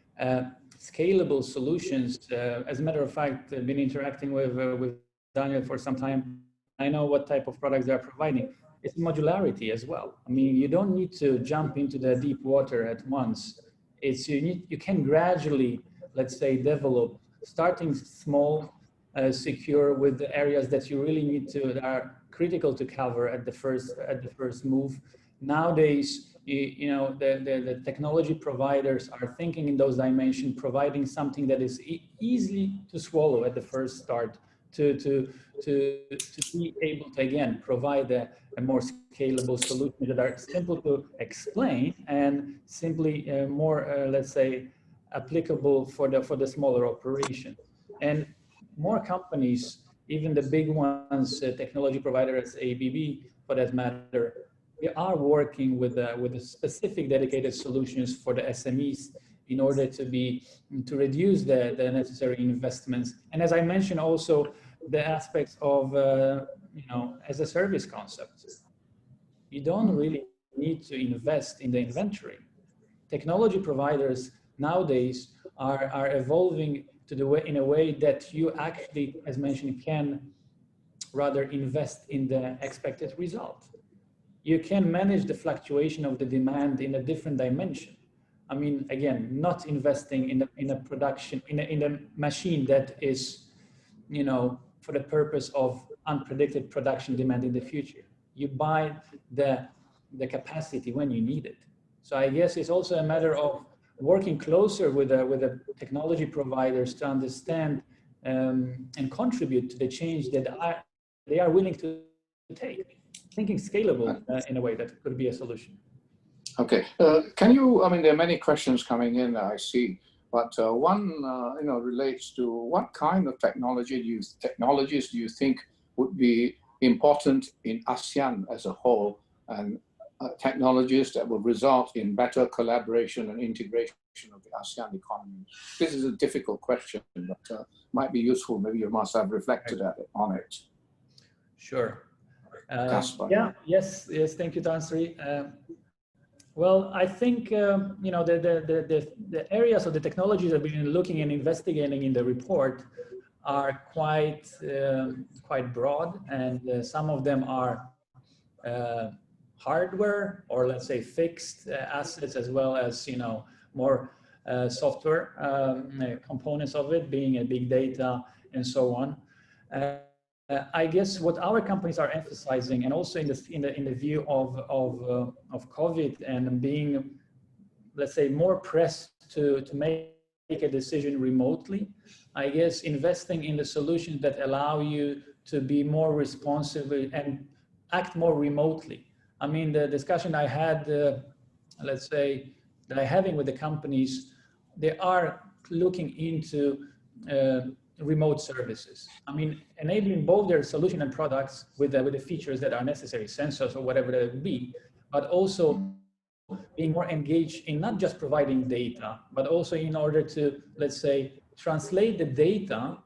scalable solutions. As a matter of fact, I've been interacting with Daniel for some time. I know what type of products they're providing. It's modularity as well. I mean, you don't need to jump into the deep water at once. You can gradually, let's say, develop, starting small, secure with the areas that you really need to, that are critical to cover at the first move. Nowadays, you know, the technology providers are thinking in those dimensions, providing something that is easy to swallow at the first start, to be able to, again, provide a more scalable solution that are simple to explain and simply more, let's say, applicable for the smaller operation. And more companies, even the big ones, technology providers, ABB, for that matter, we are working with a specific dedicated solutions for the SMEs in order to reduce the necessary investments. And as I mentioned, also the aspects of as a service concept. You don't really need to invest in the inventory. Technology providers nowadays are evolving in a way that you actually, as mentioned, can rather invest in the expected result. You can manage the fluctuation of the demand in a different dimension. I mean, again, not investing in a production, in a machine that is, for the purpose of unpredicted production demand in the future. You buy the capacity when you need it. So I guess it's also a matter of working closer with the technology providers to understand and contribute to the change that they are willing to take. Thinking scalable in a way that could be a solution. Okay, can you, I mean, there are many questions coming in, I see, but one, relates to what kind of technologies do you think would be important in ASEAN as a whole, and technologies that will result in better collaboration and integration of the ASEAN economy? This is a difficult question, but might be useful. Maybe you must have reflected on it. Sure. Caspar. Yes, thank you, Tansri. Well, I think the areas of the technologies that we've been looking and investigating in the report are quite broad, and some of them are hardware, or let's say fixed assets, as well as more software components of it, being a big data and so on. I guess what our companies are emphasizing, and also in the view of COVID and being, let's say, more pressed to make a decision remotely, I guess investing in the solutions that allow you to be more responsive and act more remotely. I mean, the discussion I had, let's say, that I'm having with the companies, they are looking into remote services. I mean, enabling both their solution and products with the features that are necessary, sensors or whatever that would be, but also being more engaged in not just providing data, but also in order to, let's say, translate the data.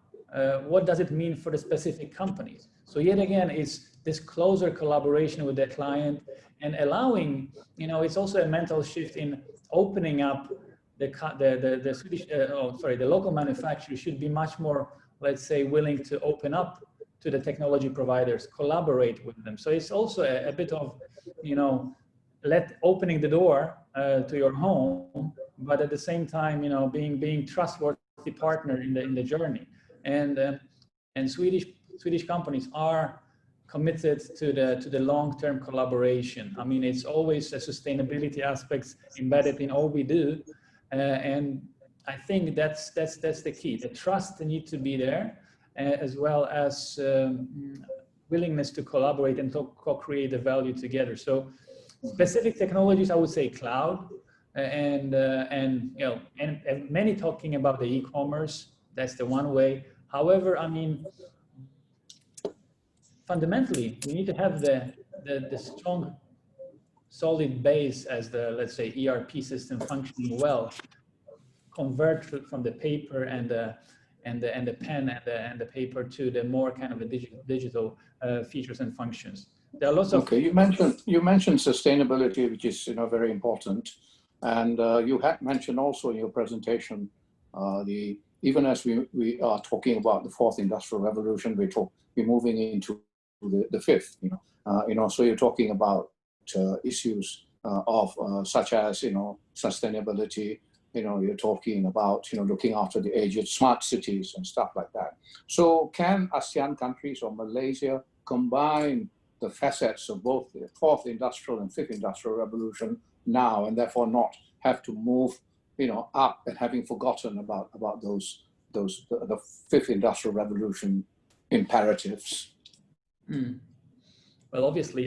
What does it mean for the specific companies? So yet again, it's this closer collaboration with the client and allowing, it's also a mental shift in opening up the Swedish, the local manufacturers should be much more, let's say, willing to open up to the technology providers, collaborate with them. So it's also a bit of, opening the door to your home, but at the same time, being trustworthy partner in the journey. And Swedish companies are committed to the long-term collaboration. I mean, it's always a sustainability aspects embedded in all we do. And I think that's the key. The trust needs to be there, as well as willingness to collaborate and to co-create the value together. So specific technologies, I would say cloud, and many talking about the e-commerce. That's the one way. However, I mean, fundamentally, we need to have the strong, solid base as the, let's say, ERP system functioning well, convert from the paper and the pen and the paper to the more kind of a digital features and functions. There are lots of. Okay, you mentioned sustainability, which is very important, and you had mentioned also in your presentation even as we are talking about the fourth industrial revolution, we're moving into the fifth. So you're talking about issues of such as sustainability. You're talking about looking after the aged, smart cities and stuff like that. So can ASEAN countries or Malaysia combine the facets of both the fourth industrial and fifth industrial revolution now, and therefore not have to move up and having forgotten about the fifth industrial revolution imperatives? Well, obviously,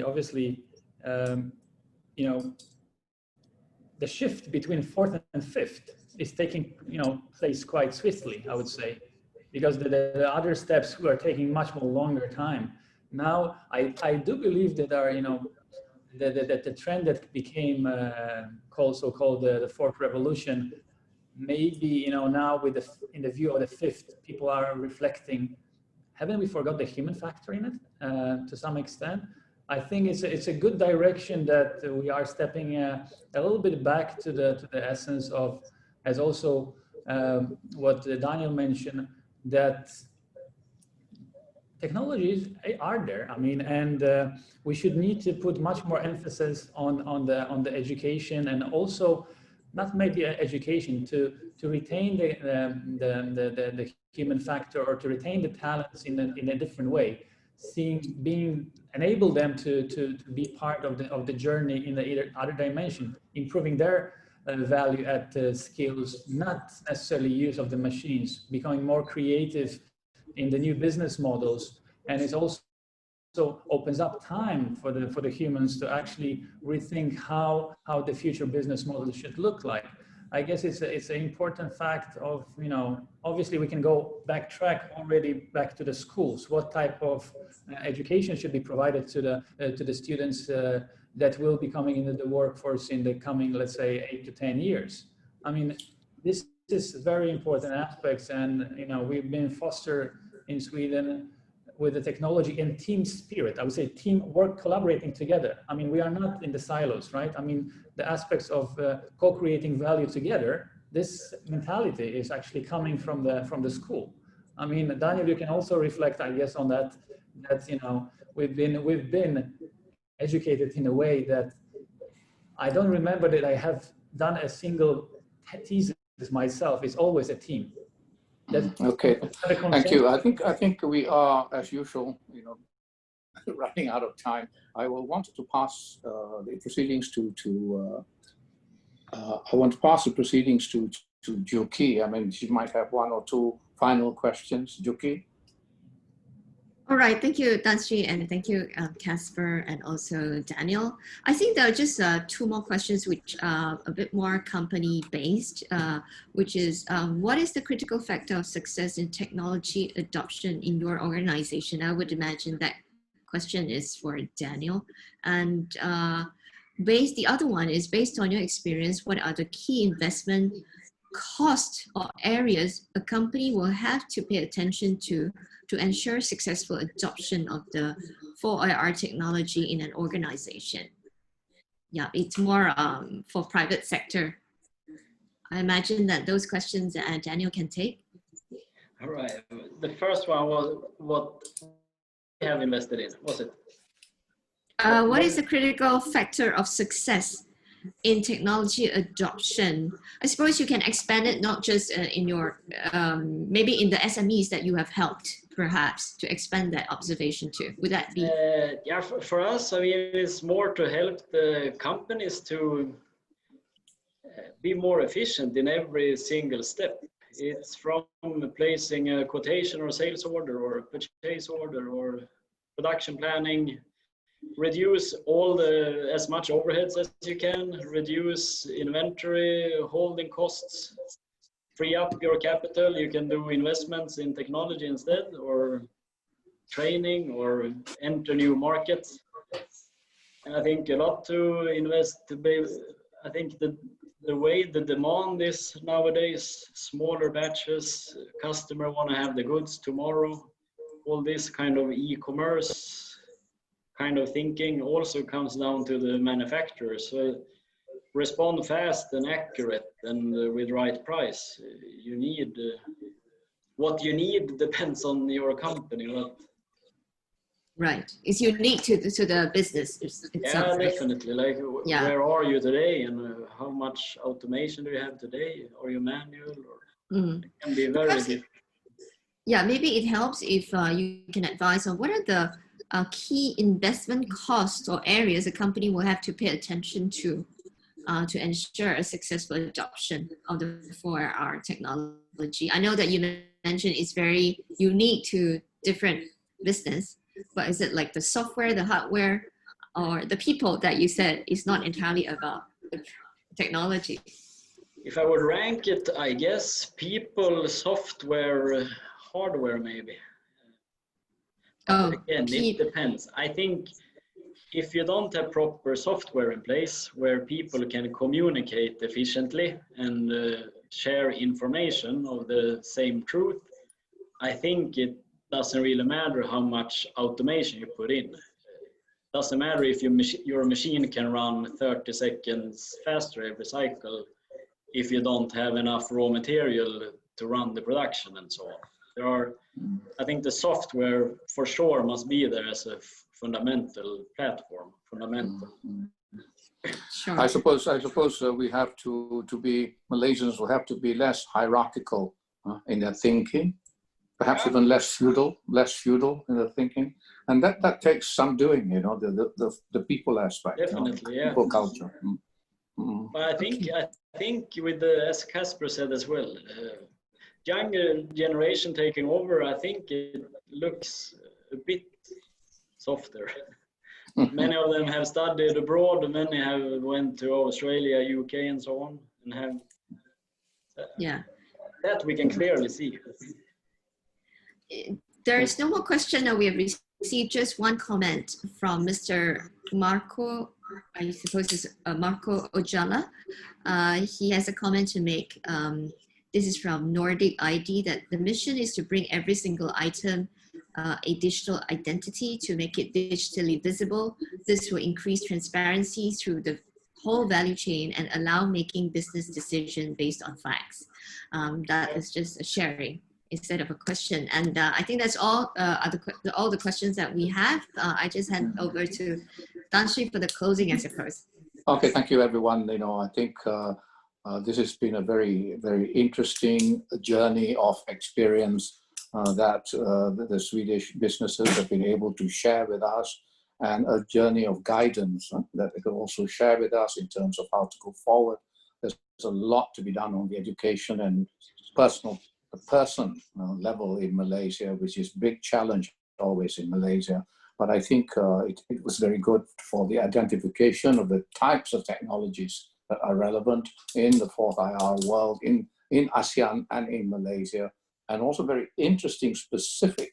you know, the shift between fourth and fifth is taking, place quite swiftly, I would say, because the other steps were taking much more longer time. Now, I do believe that the trend that became so-called the fourth revolution, maybe, now in the view of the fifth, people are reflecting, haven't we forgot the human factor in it to some extent? I think it's a good direction that we are stepping a little bit back to the essence of, as also what Daniel mentioned, that technologies are there. I mean, and we should need to put much more emphasis on the education, and also not maybe education to retain the human factor, or to retain the talents in a different way. Enable them to be part of the journey in the other dimension, improving their value add skills, not necessarily use of the machines, becoming more creative in the new business models. And it also opens up time for the humans to actually rethink how the future business model should look like. I guess it's an important fact of, obviously we can go backtrack already back to the schools. What type of education should be provided to the students that will be coming into the workforce in the coming, let's say, 8 to 10 years? I mean, this is very important aspects, and we've been fostered in Sweden with the technology and team spirit. I would say teamwork, collaborating together. I mean, we are not in the silos, right? I mean, the aspects of co-creating value together, this mentality is actually coming from the school. I mean, Daniel, you can also reflect, I guess, on that we've been educated in a way that I don't remember that I have done a single thesis myself. It's always a team. Okay, thank you. I think we are, as usual, running out of time. I will want to pass the proceedings to Juki. I mean, she might have 1 or 2 final questions. Juki. All right, thank you, Dansri, and thank you, Casper, and also Daniel. I think there are just 2 more questions which are a bit more company-based, which is, what is the critical factor of success in technology adoption in your organization? I would imagine that question is for Daniel. And the other one is, based on your experience, what are the key investment costs or areas a company will have to pay attention to ensure successful adoption of the 4IR technology in an organization? Yeah, it's more for private sector. I imagine that those questions Daniel can take. All right. The first one was what we have invested in, was it? What is the critical factor of success in technology adoption? I suppose you can expand it not just in your, maybe in the SMEs that you have helped, perhaps, to expand that observation too. Would that be? Yeah, for us, I mean, it's more to help the companies to be more efficient in every single step. It's from placing a quotation or sales order or a purchase order or production planning. Reduce as much overheads as you can, reduce inventory holding costs, free up your capital. You can do investments in technology instead, or training, or enter new markets. And I think a lot to invest to be, I think the way the demand is nowadays, smaller batches, customer want to have the goods tomorrow, all this kind of e-commerce kind of thinking also comes down to the manufacturers. So respond fast and accurate and with right price. You need what you need depends on your company. Right, it's unique to the business itself. Yeah, definitely. Like, where are you today, and how much automation do you have today? Are you manual? Or it can be very different. Yeah, maybe it helps if you can advise on what are the key investment costs or areas a company will have to pay attention to ensure a successful adoption of the 4IR technology. I know that you mentioned it's very unique to different business, but is it like the software, the hardware, or the people that you said is not entirely about the technology? If I would rank it, I guess people, software, hardware maybe. Oh, Again, it depends. I think if you don't have proper software in place where people can communicate efficiently and share information of the same truth, I think it doesn't really matter how much automation you put in. Doesn't matter if your machine can run 30 seconds faster every cycle if you don't have enough raw material to run the production and so on. I think the software for sure must be there as a fundamental platform. Sure. I suppose we have to be, Malaysians will have to be less hierarchical in their thinking, perhaps even less feudal in their thinking, and that takes some doing, you know, the people aspect. Definitely, yeah. People culture. But I think with the, as Casper said as well, younger generation taking over, I think it looks a bit softer. Many of them have studied abroad, many have went to Australia, UK and so on, and have that we can clearly see. There is no more question that we have received, just one comment from Mr. Marco, I suppose it's Marco Ojala. He has a comment to make. This is from Nordic ID, that the mission is to bring every single item a digital identity to make it digitally visible. This will increase transparency through the whole value chain and allow making business decisions based on facts. That is just a sharing instead of a question. And I think that's all the questions that we have. I just hand over to Tan Sri for the closing, I suppose. Okay, thank you everyone. You know, I think this has been a very, very interesting journey of experience that the Swedish businesses have been able to share with us, and a journey of guidance that they can also share with us in terms of how to go forward. There's a lot to be done on the education and person level in Malaysia, which is a big challenge always in Malaysia. But I think it was very good for the identification of the types of technologies that are relevant in the fourth IR world, in Asean and in Malaysia, and also very interesting specific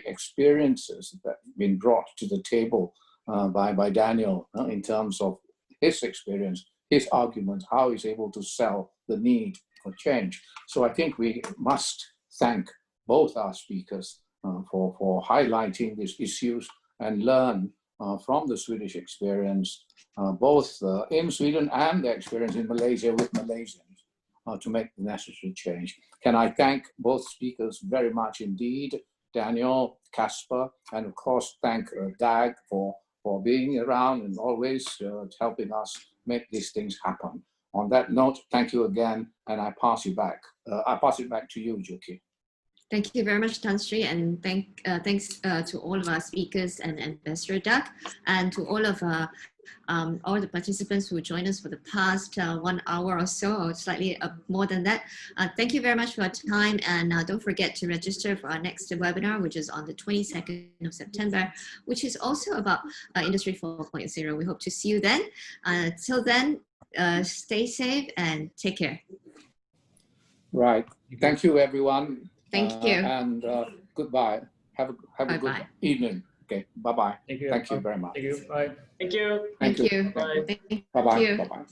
experiences that have been brought to the table by Daniel in terms of his experience, his argument, how he's able to sell the need for change. So I think we must thank both our speakers for highlighting these issues and learn from the Swedish experience, both in Sweden and the experience in Malaysia with Malaysians, to make the necessary change. Can I thank both speakers very much indeed, Daniel, Casper, and of course thank Dag for being around and always helping us make these things happen. On that note, thank you again, and I pass it back to you, Juki. Thank you very much, Tan Sri, and thanks to all of our speakers and Ambassador Doug, and to all of all the participants who joined us for the past 1 hour or so, or slightly more than that. Thank you very much for your time, and don't forget to register for our next webinar, which is on the 22nd of September, which is also about Industry 4.0. We hope to see you then. Till then, stay safe and take care. Right. Thank you, everyone. Thank you. And goodbye. Have a good evening. Okay. Bye-bye. Thank you. Thank you very much. Thank you. Bye. Thank you. Thank you. Bye-bye. Bye-bye.